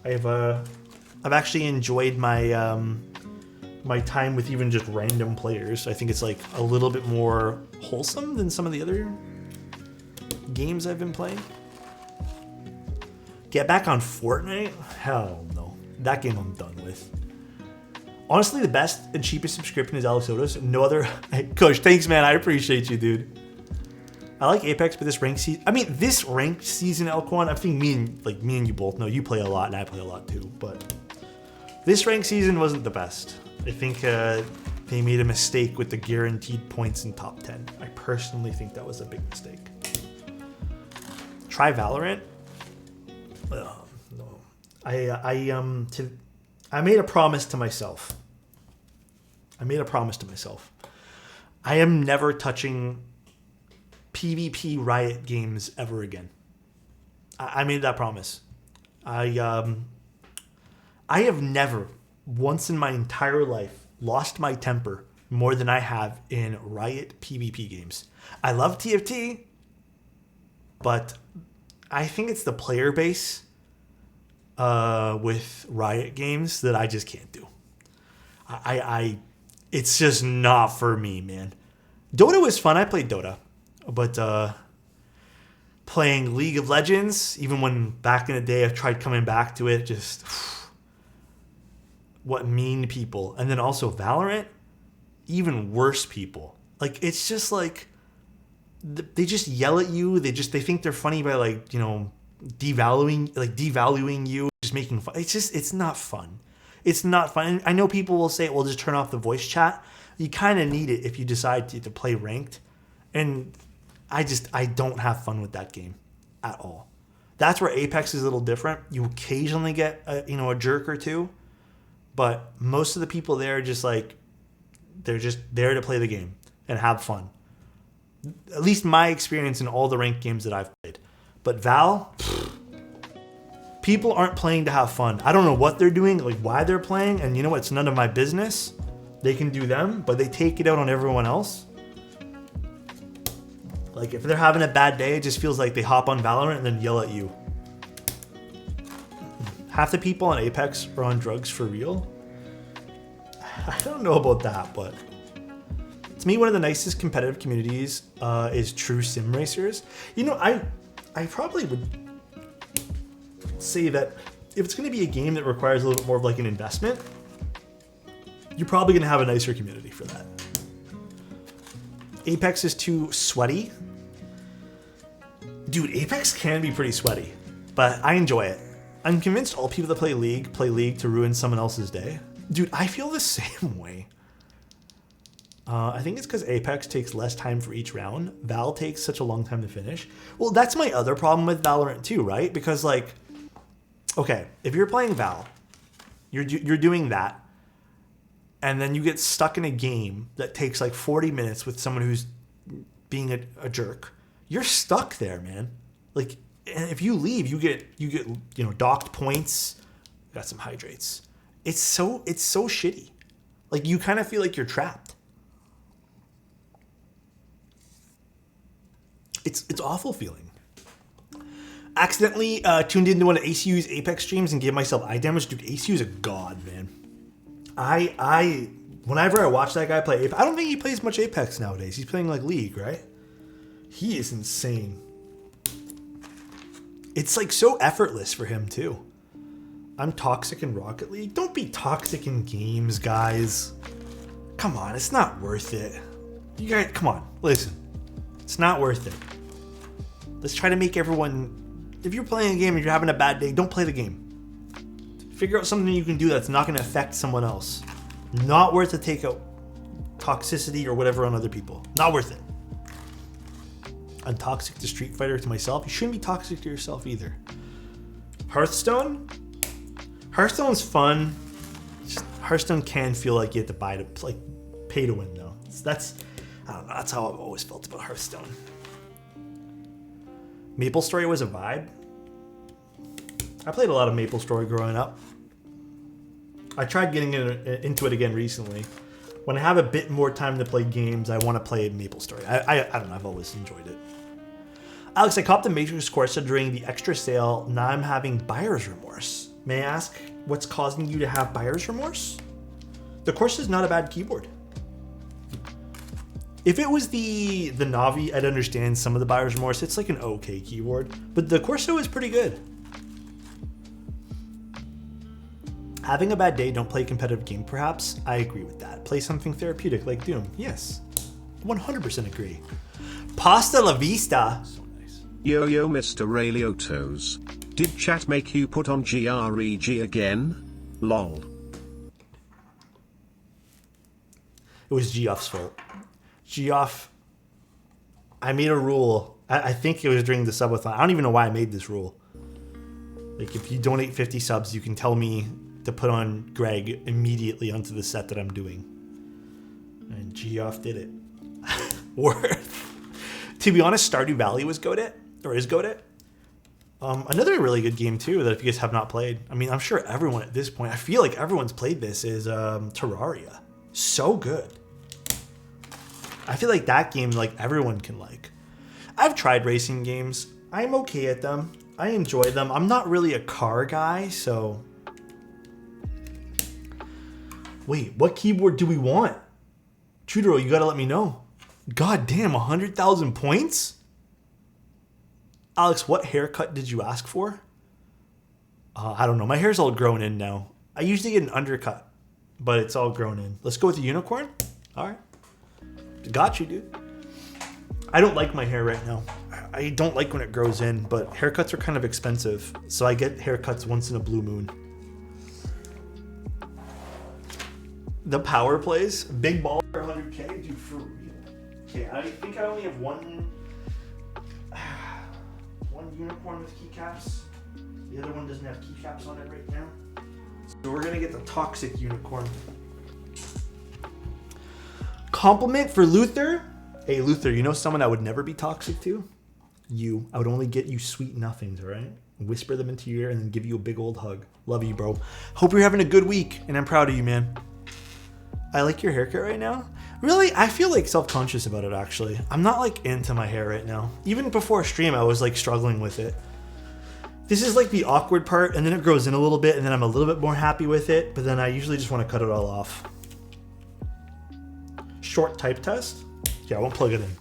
[SPEAKER 1] I've actually enjoyed my my time with even just random players. I think it's like a little bit more wholesome than some of the other games I've been playing. Get back on Fortnite? Hell no. That game I'm done with. Honestly, the best and cheapest subscription is Alex Otis. No other... Hey, Coach, thanks, man. I appreciate you, dude. I like Apex, but this ranked season... I mean, this ranked season, Elquan, I think me and you both know. You play a lot, and I play a lot too. But this ranked season wasn't the best. I think they made a mistake with the guaranteed points in top 10. I personally think that was a big mistake. Try Valorant? No. I made a promise to myself. I am never touching PvP Riot games ever again. I made that promise. I have never once in my entire life lost my temper more than I have in Riot PvP games. I love TFT, but I think it's the player base with Riot games that I just can't do. It's just not for me, man. Dota was fun. I played Dota, but playing League of Legends, even when back in the day I've tried coming back to it, just what mean people. And then also Valorant, even worse people. Like, it's just like they just yell at you. They think they're funny by, like, you know, devaluing you, just making fun. It's not fun. It's not fun. And I know people will say, well, just turn off the voice chat. You kind of need it if you decide to play ranked. And I don't have fun with that game at all. That's where Apex is a little different. You occasionally get a jerk or two, but most of the people there are just like, they're just there to play the game and have fun. At least my experience in all the ranked games that I've played. But Val, people aren't playing to have fun. I don't know what they're doing, like why they're playing, and you know what? It's none of my business. They can do them, but they take it out on everyone else. Like, if they're having a bad day, it just feels like they hop on Valorant and then yell at you. Half the people on Apex are on drugs for real. I don't know about that, but to me, one of the nicest competitive communities is true sim racers. You know, I probably would say that if it's going to be a game that requires a little bit more of like an investment, you're probably going to have a nicer community for that. Apex is too sweaty. Dude, Apex can be pretty sweaty, but I enjoy it. I'm convinced all people that play League to ruin someone else's day. Dude, I feel the same way. I think it's because Apex takes less time for each round. Val takes such a long time to finish. Well, that's my other problem with Valorant too, right? Because, like, okay, if you're playing Val, you're doing that, and then you get stuck in a game that takes like 40 minutes with someone who's being a jerk. You're stuck there, man. Like, and if you leave, you get docked points. Got some hydrates. It's so shitty. Like, you kind of feel like you're trapped. It's awful feeling. Accidentally tuned into one of ACU's Apex streams and gave myself eye damage. Dude, ACU is a god, man. I Whenever I watch that guy play Apex, I don't think he plays much Apex nowadays. He's playing like League, right? He is insane. It's like so effortless for him too. I'm toxic in Rocket League. Don't be toxic in games, guys. Come on, it's not worth it. You guys, come on, listen. It's not worth it. Let's try to make everyone, if you're playing a game and you're having a bad day, don't play the game. Figure out something you can do that's not going to affect someone else. Not worth to take out toxicity or whatever on other people. Not worth it. I'm toxic to Street Fighter to myself. You shouldn't be toxic to yourself either. Hearthstone? Hearthstone's fun. Hearthstone can feel like you have to buy to, like, pay to win though. That's, I don't know, that's how I've always felt about Hearthstone. MapleStory was a vibe. I played a lot of MapleStory growing up. I tried getting into it again recently. When I have a bit more time to play games, I want to play MapleStory. I don't know, I've always enjoyed it. Alex, I copped the Matrix Corsa during the extra sale. Now I'm having buyer's remorse. May I ask what's causing you to have buyer's remorse? The Corsa is not a bad keyboard. If it was the Navi, I'd understand some of the buyer's remorse. It's like an okay keyboard, but the Corsa is pretty good. Having a bad day, don't play a competitive game, perhaps? I agree with that. Play something therapeutic like Doom. Yes, 100% agree. Pasta la vista. So nice.
[SPEAKER 2] Yo, Mr. Ray Liotos. Did chat make you put on GREG again? Lol.
[SPEAKER 1] It was Geoff's fault. Geoff, I made a rule. I think it was during the subathon. I don't even know why I made this rule. Like, if you donate 50 subs, you can tell me to put on Greg immediately onto the set that I'm doing. And Geoff did it. To be honest, Stardew Valley was goated, or is goated. Another really good game too that if you guys have not played, I mean, I'm sure everyone at this point, I feel like everyone's played this, is Terraria. So good. I feel like that game, like, everyone can like. I've tried racing games. I'm okay at them. I enjoy them. I'm not really a car guy, so. Wait, what keyboard do we want? Trudero, you gotta let me know. God damn, 100,000 points? Alex, what haircut did you ask for? I don't know. My hair's all grown in now. I usually get an undercut, but it's all grown in. Let's go with the unicorn. All right. Got you, dude. I don't like my hair right now. I don't like when it grows in, but haircuts are kind of expensive, so I get haircuts once in a blue moon. The power plays. Big baller 100K? Dude, for real. Okay, I think I only have one unicorn with keycaps. The other one doesn't have keycaps on it right now. So we're gonna get the toxic unicorn. Compliment for Luther. Hey, Luther, you know someone I would never be toxic to? You. I would only get you sweet nothings, all right? Whisper them into your ear and then give you a big old hug. Love you, bro. Hope you're having a good week, and I'm proud of you, man. I like your haircut right now. Really, I feel like self-conscious about it, actually. I'm not like into my hair right now. Even before stream, I was like struggling with it. This is like the awkward part, and then it grows in a little bit, and then I'm a little bit more happy with it, but then I usually just want to cut it all off. Short type test? Yeah, I won't plug it in.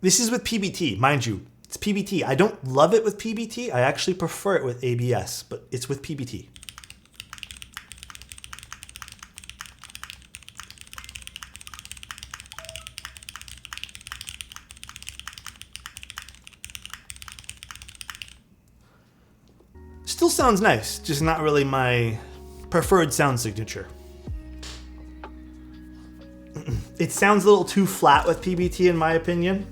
[SPEAKER 1] This is with PBT, mind you. It's PBT. I don't love it with PBT. I actually prefer it with ABS, but it's with PBT. Still sounds nice, just not really my preferred sound signature. It sounds a little too flat with PBT in my opinion.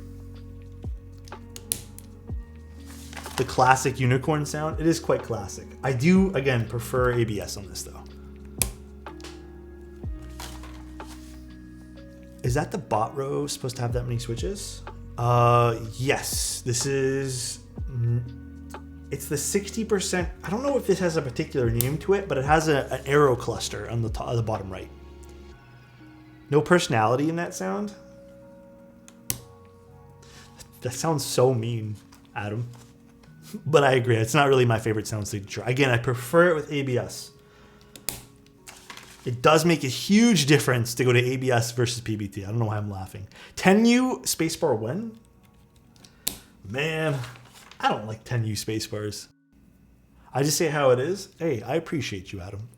[SPEAKER 1] The classic unicorn sound, it is quite classic. I do, again, prefer ABS on this though. Is that the bot row supposed to have that many switches? Yes, this is... It's the 60%. I don't know if this has a particular name to it, but it has an arrow cluster on the top, the bottom right. No personality in that sound. That sounds so mean, Adam. But I agree. It's not really my favorite sound signature. Again, I prefer it with ABS. it does make a huge difference to go to ABS versus PBT. I don't know why I'm laughing. 10U spacebar when? Man, I don't like 10U spacebars. I just say how it is. Hey, I appreciate you, Adam.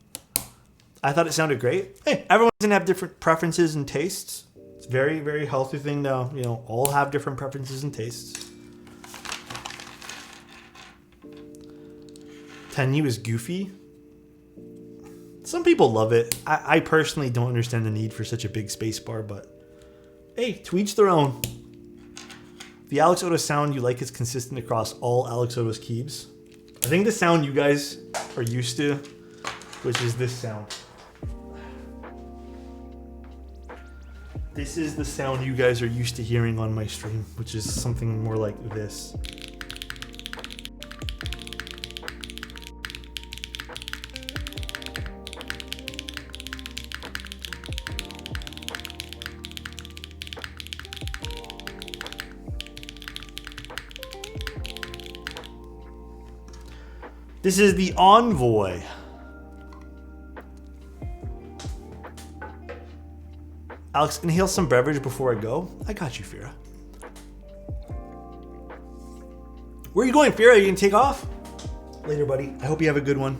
[SPEAKER 1] I thought it sounded great. Hey, everyone's gonna have different preferences and tastes. It's a very, very healthy thing to, you know, all have different preferences and tastes. 10U is goofy. Some people love it. I personally don't understand the need for such a big space bar, but hey, to each their own. The Alex Odo sound you like is consistent across all Alex Odo's keys. I think the sound you guys are used to, which is this sound. This is the sound you guys are used to hearing on my stream, which is something more like this. This is the Envoy. Alex, inhale some beverage before I go. I got you, Fira. Where are you going, Fira? Are you gonna take off? Later, buddy. I hope you have a good one.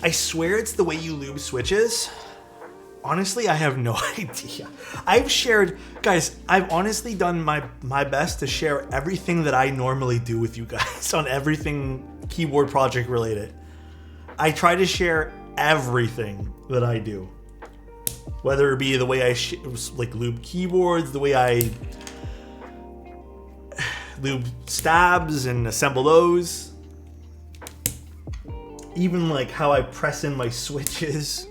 [SPEAKER 1] I swear it's the way you lube switches. Honestly, I have no idea. I've shared, guys, I've honestly done my best to share everything that I normally do with you guys on everything keyboard project related. I try to share everything that I do. Whether it be the way I like lube keyboards, the way I lube stabs and assemble those. Even like how I press in my switches.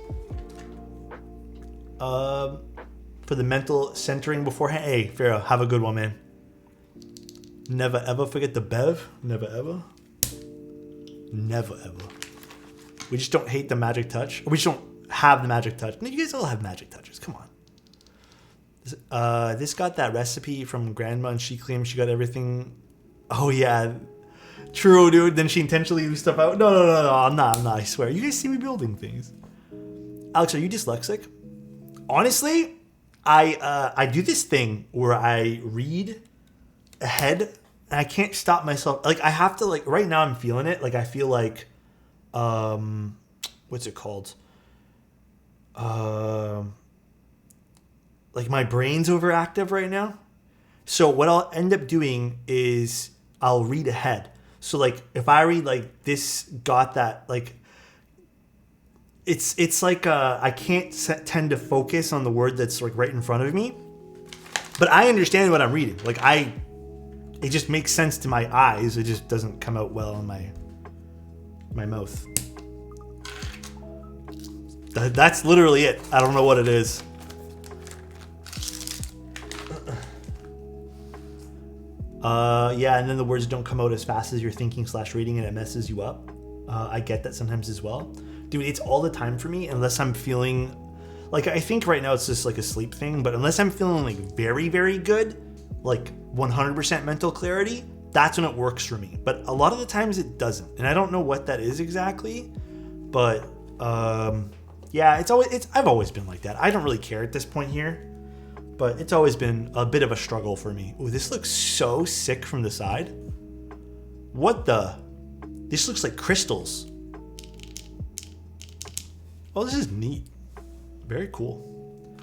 [SPEAKER 1] For the mental centering beforehand. Hey, Pharaoh, have a good one, man. Never ever forget the bev. Never ever. Never ever. We just don't hate the magic touch. Or we just don't have the magic touch. No, you guys all have magic touches. Come on. This got that recipe from Grandma and she claimed she got everything. Oh, yeah. True, dude. Then she intentionally leaves stuff out. No. I'm not. I swear. You guys see me building things. Alex, are you dyslexic? Honestly, I do this thing where I read ahead and I can't stop myself. Like I have to like right now I'm feeling it. Like I feel like what's it called? Like my brain's overactive right now. So what I'll end up doing is I'll read ahead. So like if I read like this got that like it's like I can't tend to focus on the word that's like right in front of me, but I understand what I'm reading. Like it just makes sense to my eyes. It just doesn't come out well in my mouth. That's literally it. I don't know what it is. Yeah, and then the words don't come out as fast as you're thinking / reading, and it messes you up. I get that sometimes as well. Dude, it's all the time for me unless I'm feeling like I think right now it's just like a sleep thing, but unless I'm feeling like very, very good, like 100% mental clarity, that's when it works for me. But a lot of the times it doesn't. And I don't know what that is exactly, but yeah, I've always been like that. I don't really care at this point here, but it's always been a bit of a struggle for me. Ooh, this looks so sick from the side. What the? This looks like crystals. Oh, this is neat. Very cool.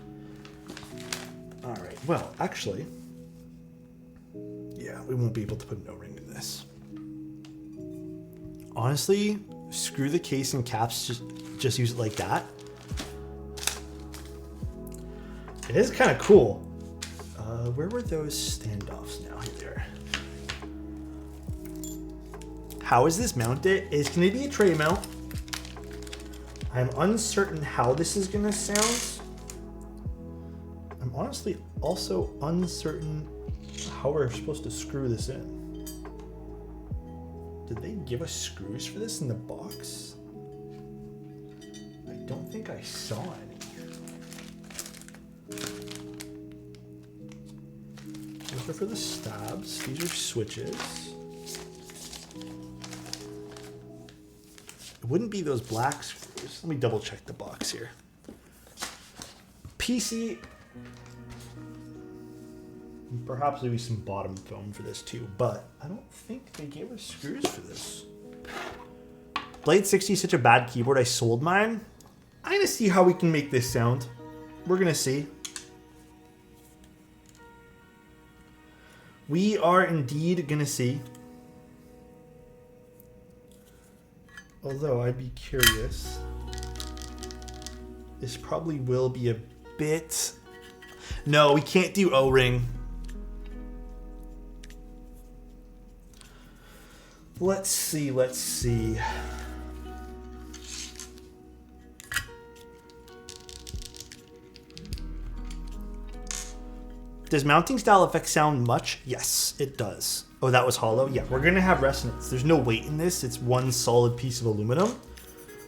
[SPEAKER 1] All right. Well, actually, yeah, we won't be able to put an O-ring in this. Honestly, screw the case and caps. Just use it like that. It is kind of cool. Where were those standoffs now? Here. How is this mounted? It's going to be a tray mount. I'm uncertain how this is going to sound. I'm honestly also uncertain how we're supposed to screw this in. Did they give us screws for this in the box? I don't think I saw any. Those are for the stabs. These are switches. It wouldn't be those black screws. screws. Let me double check the box here. PC. Perhaps maybe some bottom foam for this too, but I don't think they gave us screws for this. Blade60 is such a bad keyboard, I sold mine. I'm gonna see how we can make this sound. We're gonna see. We are indeed gonna see. Although I'd be curious. This probably will be a bit... No, we can't do O-ring. Let's see, let's see. Does mounting style effect sound much? Yes, it does. Oh, that was hollow? Yeah, we're gonna have resonance. There's no weight in this. It's one solid piece of aluminum.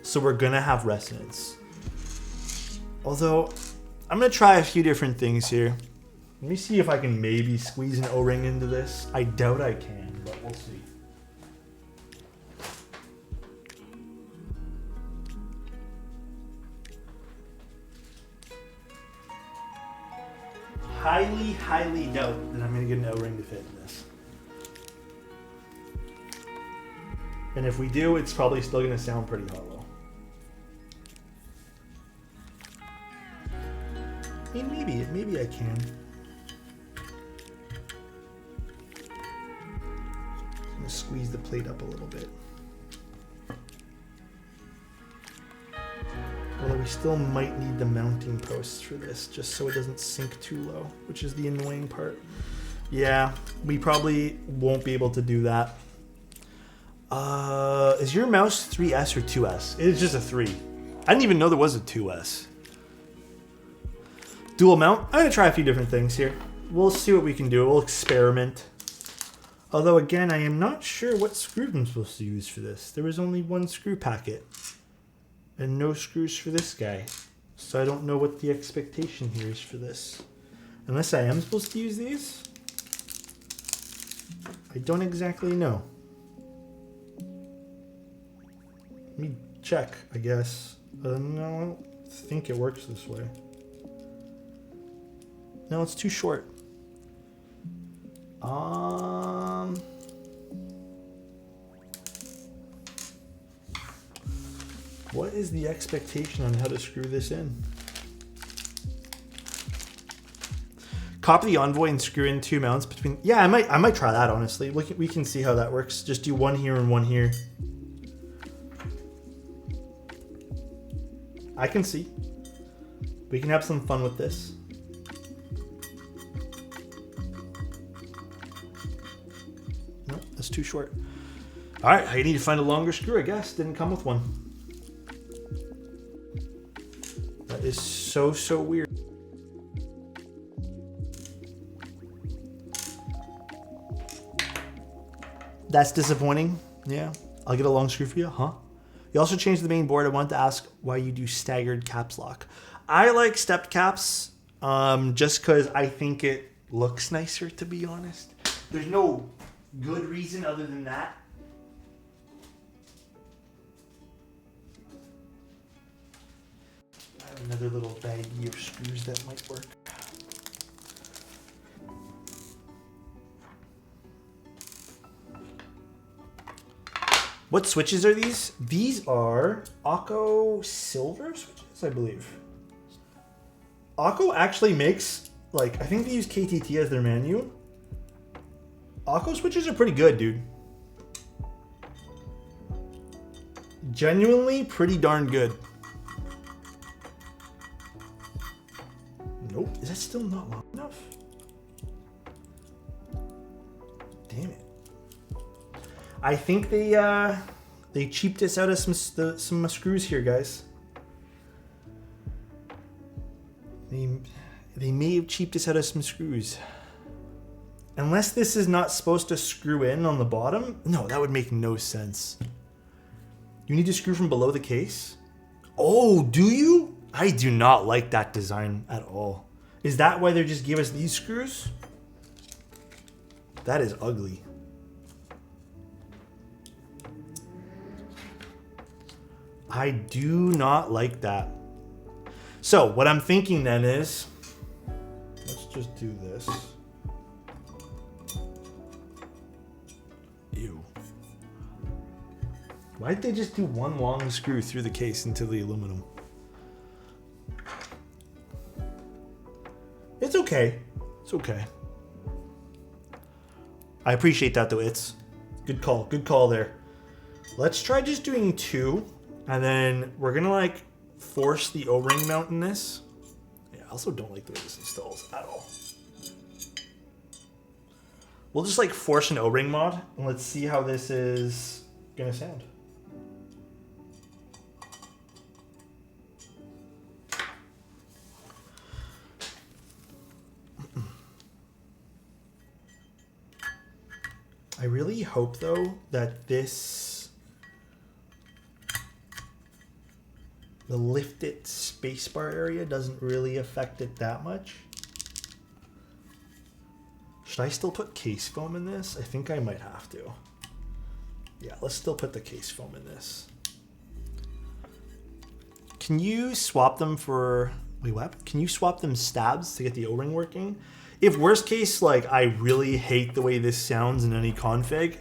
[SPEAKER 1] So we're gonna have resonance. Although, I'm gonna try a few different things here. Let me see if I can maybe squeeze an O-ring into this. I doubt I can, but we'll see. Highly, highly doubt that I'm gonna get an O-ring to fit in this. And if we do, it's probably still gonna sound pretty hollow. I mean, maybe I can. I'm gonna squeeze the plate up a little bit. Although we still might need the mounting posts for this, just so it doesn't sink too low, which is the annoying part. Yeah, we probably won't be able to do that. Is your mouse 3S or 2S? It's just a 3. I didn't even know there was a 2S. Dual mount. I'm going to try a few different things here. We'll see what we can do. We'll experiment. Although, again, I am not sure what screws I'm supposed to use for this. There was only one screw packet. And no screws for this guy. So I don't know what the expectation here is for this. Unless I am supposed to use these? I don't exactly know. Let me check, I guess. No, I don't think it works this way. No, it's too short. What is the expectation on how to screw this in? Copy the Envoy and screw in 2 mounts between. Yeah, I might try that, honestly. We can see how that works. Just do one here and one here. I can see. We can have some fun with this. No, that's too short. All right, I need to find a longer screw, I guess. Didn't come with one. That is so weird. That's disappointing. Yeah, I'll get a long screw for you, huh? You also changed the main board. I wanted to ask why you do staggered caps lock. I like stepped caps just because I think it looks nicer, to be honest. There's no good reason other than that. I have another little baggie of screws that might work. What switches are these? These are Akko silver switches, I believe. Akko actually makes, like, I think they use KTT as their menu. Akko switches are pretty good, dude. Genuinely pretty darn good. Nope. Is that still not long enough? Damn it. I think they cheaped us out of some screws here, guys. They may have cheaped us out of some screws. Unless this is not supposed to screw in on the bottom. No, that would make no sense. You need to screw from below the case? Oh, do you? I do not like that design at all. Is that why they just gave us these screws? That is ugly. I do not like that. So what I'm thinking then is, let's just do this. Ew. Why did they just do one long screw through the case into the aluminum? It's okay. It's okay. I appreciate that though. It's good call. Good call there. Let's try just doing 2, and then we're gonna like force the O-ring mount in this. Yeah, I also don't like the way this installs at all. We'll just like force an O-ring mod, and let's see how this is gonna sound. I really hope though that the lifted spacebar area doesn't really affect it that much. Should I still put case foam in this? I think I might have to. Yeah, let's still put the case foam in this. Can you swap them for, wait, what? Can you swap them stabs to get the O-ring working? If worst case, like I really hate the way this sounds in any config,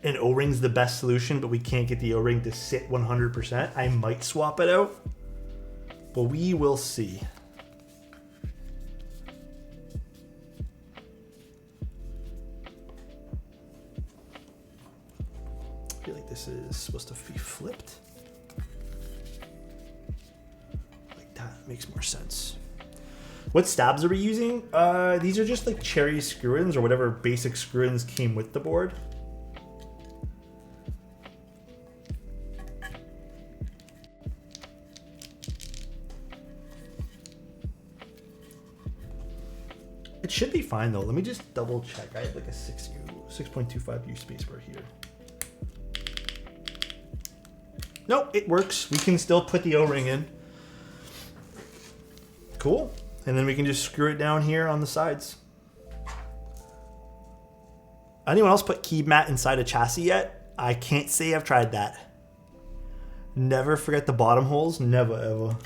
[SPEAKER 1] and O-ring's the best solution, but we can't get the O-ring to sit 100%, I might swap it out, but we will see. I feel like this is supposed to be flipped. Like that makes more sense. What stabs are we using? These are just like cherry screw-ins or whatever basic screw-ins came with the board. It should be fine though. Let me just double check. I have like a 6.25U spacebar here. Nope, it works. We can still put the O-ring in. Cool. And then we can just screw it down here on the sides. Anyone else put key mat inside a chassis yet? I can't say I've tried that. Never forget the bottom holes. Never ever.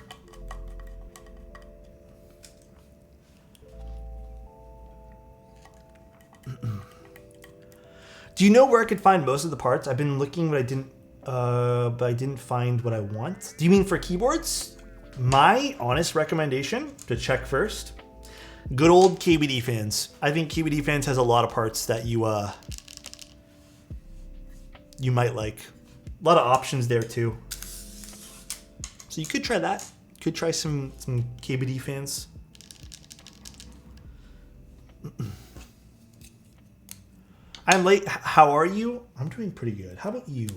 [SPEAKER 1] Do you know where I could find most of the parts? I've been looking, but I didn't find what I want. Do you mean for keyboards? My honest recommendation to check first, good old KBD Fans. I think KBD Fans has a lot of parts that you might like. A lot of options there too. So you could try that. Could try some KBD Fans. I'm late. How are you? I'm doing pretty good. How about you?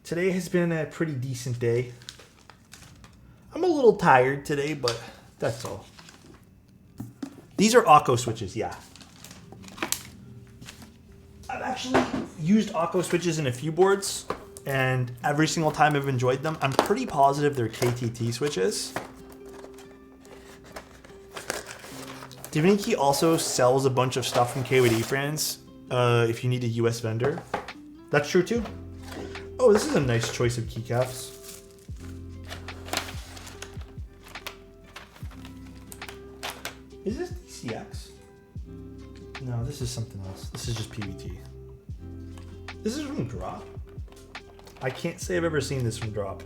[SPEAKER 1] Today has been a pretty decent day. I'm a little tired today, but that's all. These are Akko switches, yeah. I've actually used Akko switches in a few boards, and every single time I've enjoyed them. I'm pretty positive they're KTT switches. Divinity also sells a bunch of stuff from KWD Fans if you need a US vendor. That's true too. Oh, this is a nice choice of keycaps. Is this DCX? No, this is something else. This is just PVT. This is from Drop. I can't say I've ever seen this from Drop.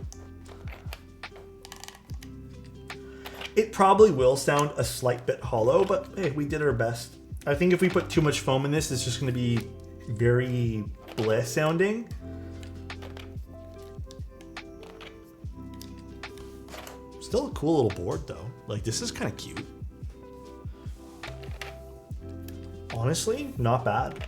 [SPEAKER 1] It probably will sound a slight bit hollow, but hey, we did our best. I think if we put too much foam in this, it's just going to be very bleh sounding. Still a cool little board though. Like, this is kind of cute. Honestly, not bad.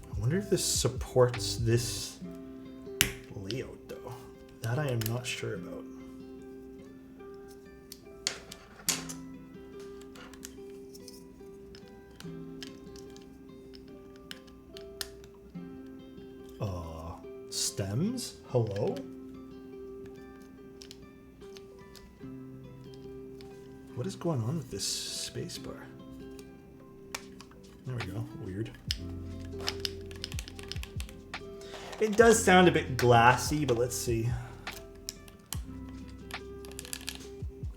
[SPEAKER 1] I wonder if this supports this layout though. That I am not sure about. Stems? Hello? What is going on with this spacebar? There we go. Weird. It does sound a bit glassy, but let's see.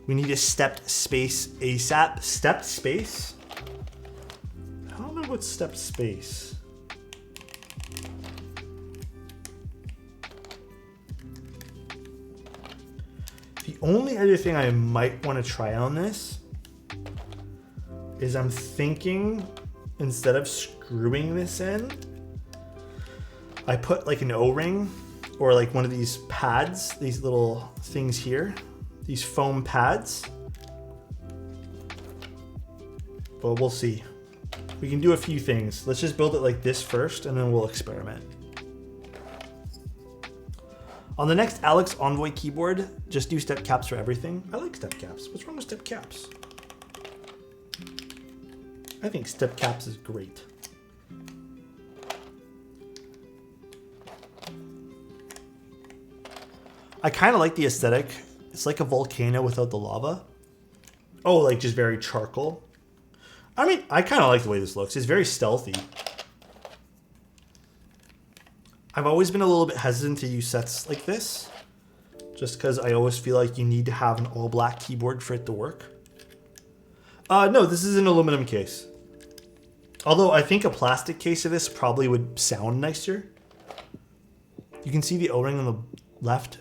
[SPEAKER 1] We need a stepped space ASAP. Stepped space? I don't know what's stepped space. The only other thing I might want to try on this is I'm thinking instead of screwing this in, I put like an O-ring or like one of these pads, these little things here, these foam pads. But we'll see. We can do a few things. Let's just build it like this first and then we'll experiment. On the next Alex Envoy keyboard, just do step caps for everything. I like step caps. What's wrong with step caps? I think step caps is great. I kind of like the aesthetic. It's like a volcano without the lava. Oh, like just very charcoal. I mean, I kind of like the way this looks. It's very stealthy. I've always been a little bit hesitant to use sets like this, just because I always feel like you need to have an all black keyboard for it to work. No, this is an aluminum case. Although I think a plastic case of this probably would sound nicer. You can see the O-ring on the left.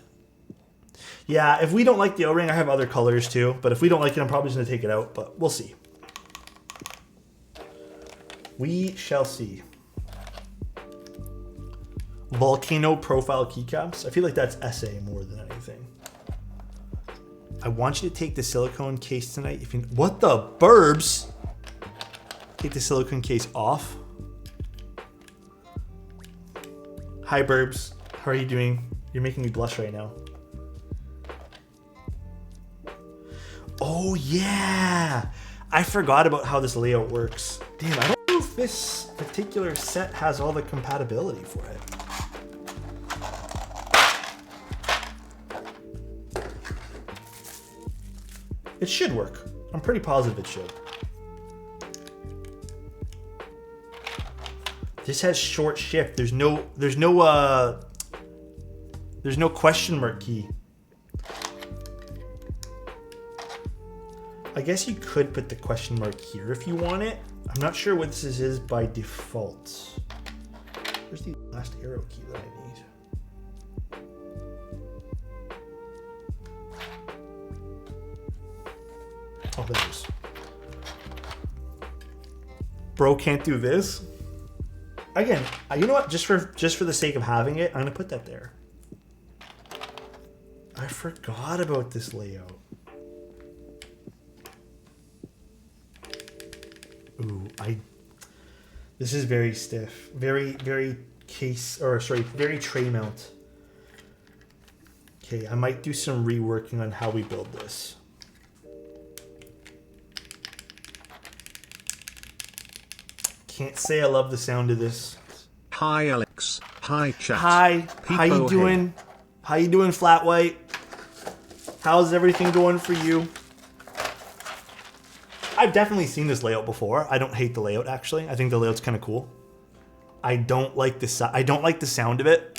[SPEAKER 1] Yeah, if we don't like the O-ring, I have other colors too. But if we don't like it, I'm probably just going to take it out. But we'll see. We shall see. Volcano profile keycaps. I feel like that's SA more than anything. I want you to take the silicone case tonight. If you, what the burbs? Take the silicone case off. Hi burbs, how are you doing? You're making me blush right now. Oh yeah, I forgot about how this layout works. Damn, I don't know if this particular set has all the compatibility for it. It should work. I'm pretty positive it should. This has short shift. There's no question mark key. I guess you could put the question mark here if you want it. I'm not sure what this is by default. Where's the last arrow key that I need? Oh, there it is. Bro can't do this. Again, you know what? Just for the sake of having it, I'm gonna put that there. I forgot about this layout. Ooh, this is very stiff. Very tray mount. Okay, I might do some reworking on how we build this. Can't say I love the sound of this.
[SPEAKER 2] Hi Alex. Hi chat.
[SPEAKER 1] Hi. How you doing? How you doing, Flat White? How's everything going for you? I've definitely seen this layout before. I don't hate the layout actually. I think the layout's kind of cool. I don't like the sound of it.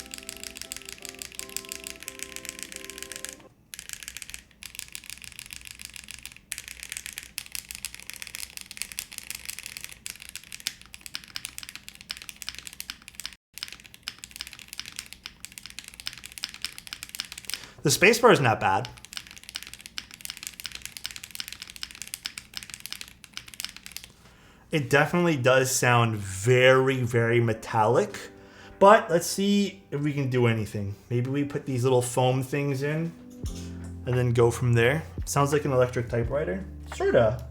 [SPEAKER 1] The spacebar is not bad. It definitely does sound very, very metallic. But let's see if we can do anything. Maybe we put these little foam things in and then go from there. Sounds like an electric typewriter. Sorta.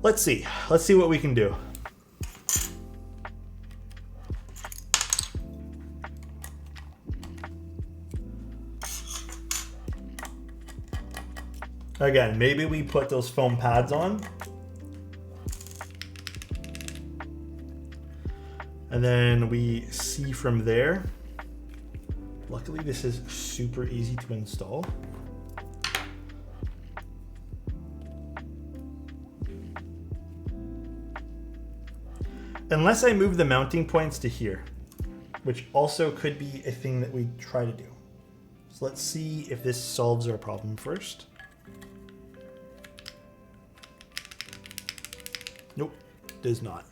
[SPEAKER 1] Let's see. Let's see what we can do. Again, maybe we put those foam pads on. And then we see from there. Luckily, this is super easy to install. Unless I move the mounting points to here, which also could be a thing that we try to do. So let's see if this solves our problem first. Nope, does not.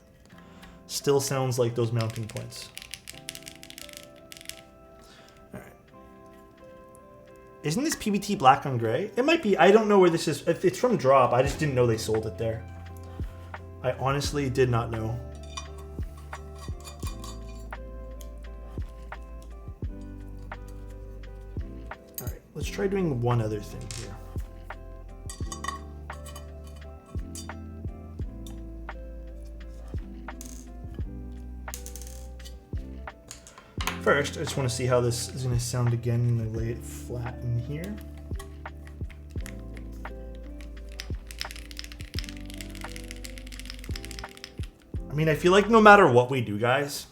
[SPEAKER 1] Still sounds like those mounting points. All right. Isn't this PBT black on gray? It might be. I don't know where this is. It's from Drop. I just didn't know they sold it there. I honestly did not know. All right, let's try doing one other thing here. First, I just want to see how this is going to sound again when I lay it flat in here. I mean, I feel like no matter what we do, guys,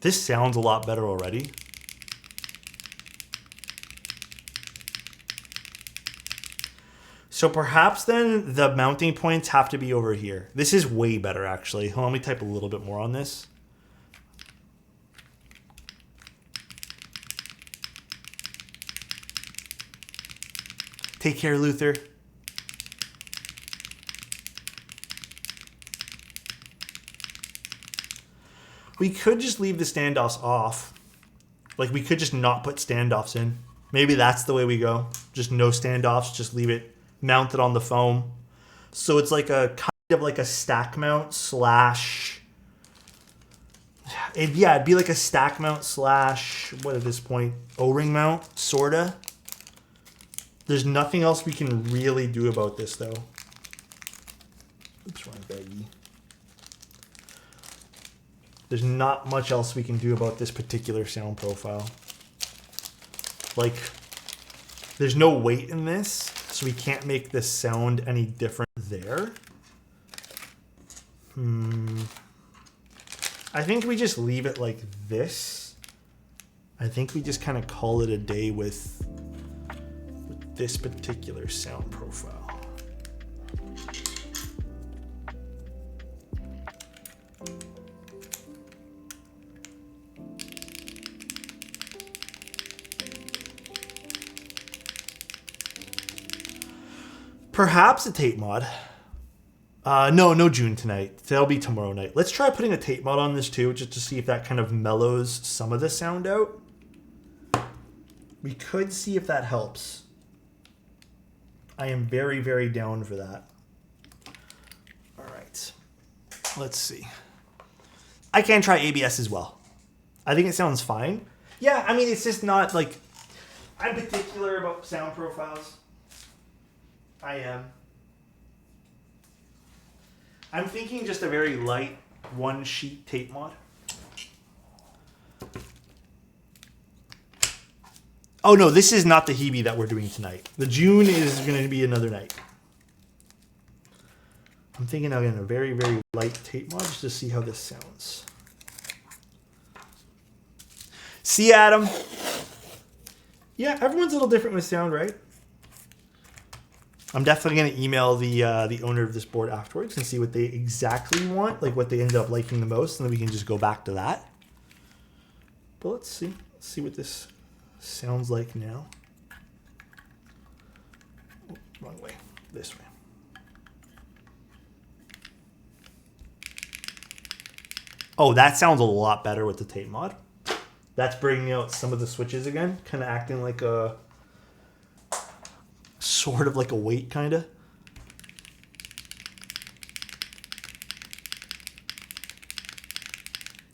[SPEAKER 1] this sounds a lot better already. So perhaps then the mounting points have to be over here. This is way better, actually. Hold on, let me type a little bit more on this. Take care, Luther. We could just leave the standoffs off. Like, we could just not put standoffs in. Maybe that's the way we go. Just no standoffs, just leave it mounted on the foam. So it's like a kind of like a stack mount slash... it'd be like a stack mount slash, what at this point? O-ring mount, sorta. There's nothing else we can really do about this, though. Oops, wrong baggie. There's not much else we can do about this particular sound profile. Like, there's no weight in this, so we can't make this sound any different there. I think we just leave it like this. I think we just kind of call it a day with this particular sound profile. Perhaps a tape mod. No June tonight. That'll be tomorrow night. Let's try putting a tape mod on this too, just to see if that kind of mellows some of the sound out. We could see if that helps. I am very, very down for that. All right. Let's see. I can try ABS as well. I think it sounds fine. Yeah, I mean, it's just not like... I'm particular about sound profiles. I am. I'm thinking just a very light one-sheet tape mod. Oh no, this is not the Hebe that we're doing tonight. The June is going to be another night. I'm thinking again a very, very light tape mod just to see how this sounds. See, Adam? Yeah, everyone's a little different with sound, right? I'm definitely going to email the owner of this board afterwards and see what they exactly want, like what they ended up liking the most, and then we can just go back to that. But let's see. Let's see what this sounds like now. Oh, wrong way. This way. Oh, that sounds a lot better with the tape mod. That's bringing out some of the switches again, kind of acting like a sort of like a weight, kind of.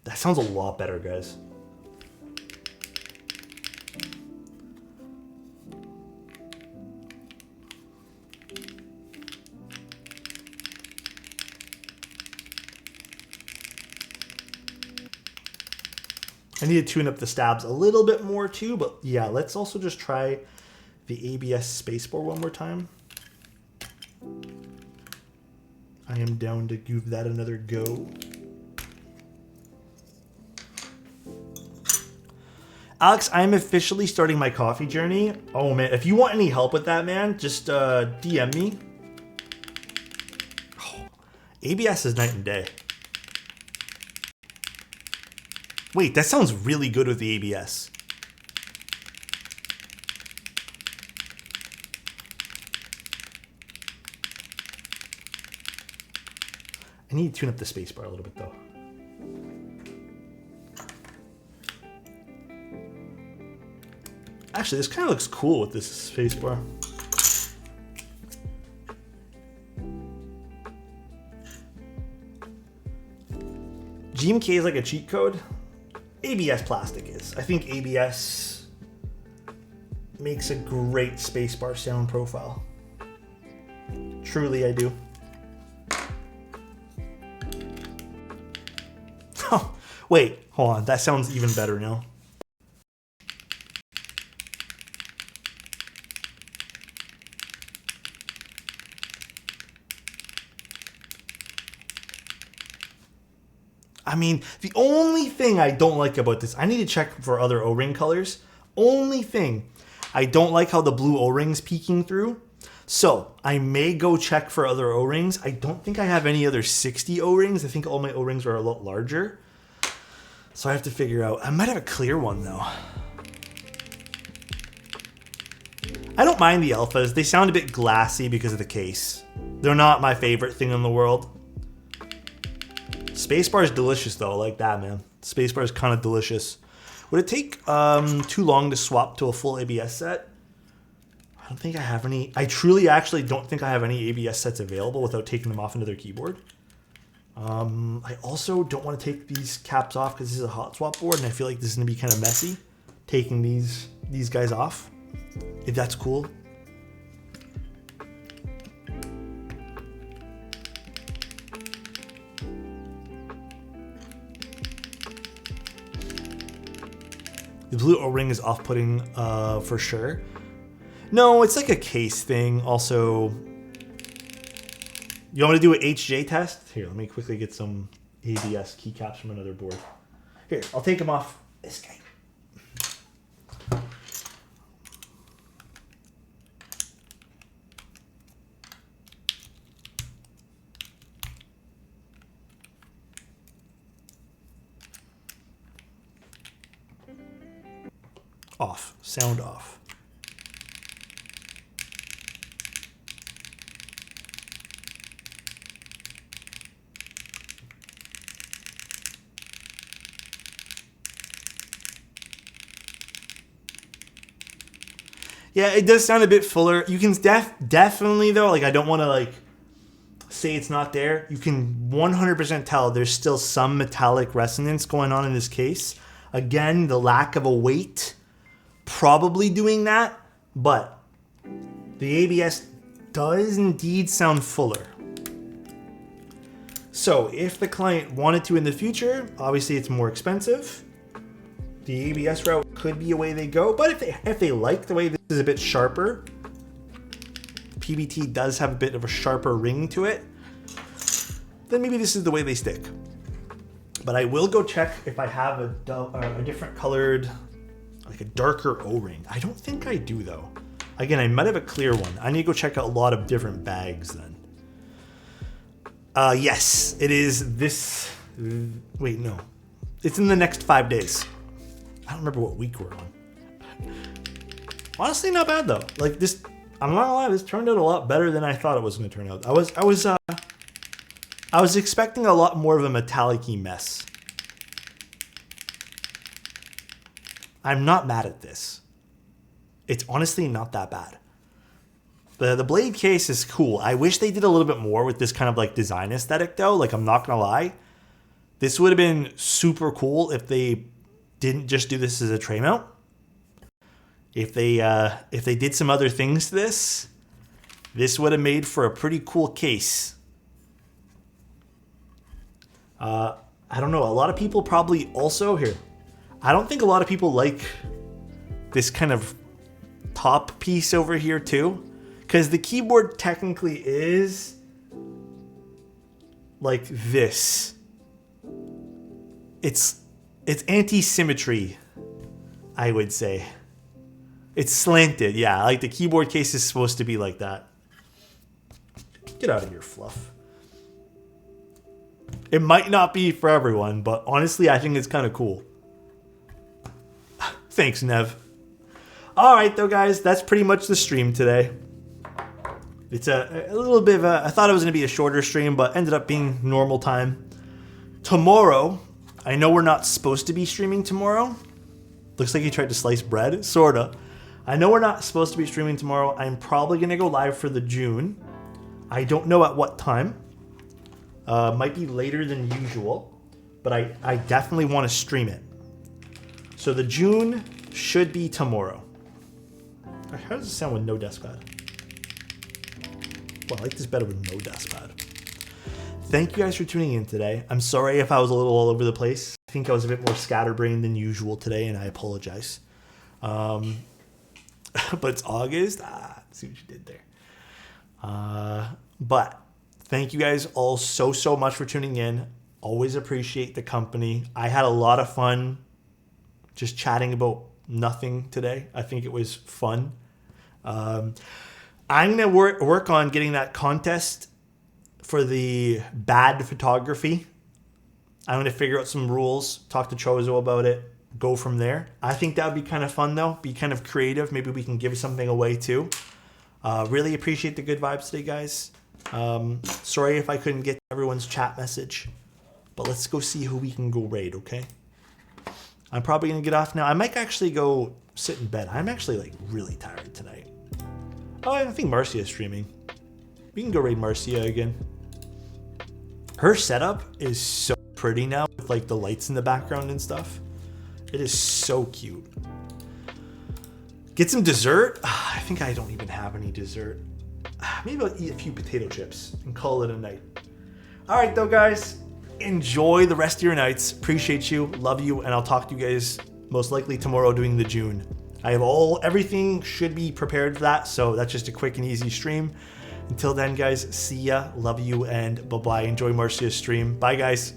[SPEAKER 1] That sounds a lot better, guys. I need to tune up the stabs a little bit more too, but yeah, let's also just try the ABS spacebar one more time. I am down to give that another go. Alex, I'm officially starting my coffee journey. Oh man, if you want any help with that, man, just DM me. Oh, ABS is night and day. Wait, that sounds really good with the ABS. I need to tune up the spacebar a little bit though. Actually, this kind of looks cool with this spacebar. GMK is like a cheat code. ABS plastic is. I think ABS makes a great spacebar sound profile. Truly, I do. Oh, wait, hold on. That sounds even better now. I mean, the only thing I don't like about this, I need to check for other O-ring colors. Only thing, I don't like how the blue O-ring's peeking through. So I may go check for other O-rings. I don't think I have any other 60 O-rings. I think all my O-rings are a lot larger. So I have to figure out. I might have a clear one though. I don't mind the alphas. They sound a bit glassy because of the case. They're not my favorite thing in the world. Spacebar is delicious though. I like that, man. Spacebar is kind of delicious. Would it take too long to swap to a full ABS set? I don't think I have any. I truly actually don't think I have any ABS sets available without taking them off into their keyboard. I also don't want to take these caps off because this is a hot swap board and I feel like this is going to be kind of messy taking these guys off. If that's cool. The blue O-ring is off-putting for sure. No, it's like a case thing. Also, you want me to do an HJ test? Here, let me quickly get some ABS keycaps from another board. Here, I'll take them off this guy. Off. Sound off. Yeah, it does sound a bit fuller. You can definitely though, like I don't want to like say it's not there. You can 100% tell there's still some metallic resonance going on in this case. Again, the lack of a weight probably doing that, but the ABS does indeed sound fuller. So if the client wanted to in the future, obviously it's more expensive. The ABS route could be a way they go, but if they like the way this is a bit sharper, PBT does have a bit of a sharper ring to it, then maybe this is the way they stick. But I will go check if I have a different colored, like a darker O-ring. I don't think I do though. Again, I might have a clear one. I need to go check out a lot of different bags then. Yes, it is this. Wait, no. It's in the next 5 days. I don't remember what week we're on. Honestly, not bad though. Like this, I'm not gonna lie, this turned out a lot better than I thought it was gonna turn out. I was expecting a lot more of a metallic-y mess. I'm not mad at this. It's honestly not that bad. The Blade case is cool. I wish they did a little bit more with this kind of like design aesthetic though. Like I'm not gonna lie. This would have been super cool if they didn't just do this as a tray mount. If they did some other things to this, this would have made for a pretty cool case. I don't know. A lot of people probably also here. I don't think a lot of people like this kind of top piece over here too, because the keyboard technically is like this. It's anti-symmetry, I would say. It's slanted, yeah. Like the keyboard case is supposed to be like that. Get out of here, Fluff. It might not be for everyone, but honestly, I think it's kind of cool. Thanks, Nev. All right, though, guys, that's pretty much the stream today. It's a little bit of I thought it was going to be a shorter stream, but ended up being normal time. Tomorrow, I know we're not supposed to be streaming tomorrow. Looks like you tried to slice bread. Sorta. I know we're not supposed to be streaming tomorrow. I'm probably going to go live for the June. I don't know at what time. Might be later than usual, but I definitely want to stream it. So the June should be tomorrow. How does it sound with no desk pad? Well, I like this better with no desk pad. Thank you guys for tuning in today. I'm sorry if I was a little all over the place. I think I was a bit more scatterbrained than usual today, and I apologize. But it's August. See what you did there. But thank you guys all so much for tuning in. Always appreciate the company. I had a lot of fun just chatting about nothing today. I think it was fun. I'm going to work on getting that contest for the bad photography. I'm going to figure out some rules, talk to Chozo about it, go from there. I think that would be kind of fun, though. Be kind of creative. Maybe we can give something away, too. Really appreciate the good vibes today, guys. Sorry if I couldn't get everyone's chat message. But let's go see who we can go raid, okay? I'm probably going to get off now. I might actually go sit in bed. I'm actually, like, really tired tonight. Oh, I think Marcia is streaming. We can go raid Marcia again. Her setup is so pretty now with, like, the lights in the background and stuff. It is so cute. Get some dessert? I think I don't even have any dessert. Maybe I'll eat a few potato chips and call it a night. All right, though, guys. Enjoy the rest of your nights. Appreciate you. Love you. And I'll talk to you guys most likely tomorrow doing the June. I have everything should be prepared for that. So that's just a quick and easy stream. Until then, guys, see ya. Love you and bye-bye. Enjoy Marcia's stream. Bye, guys.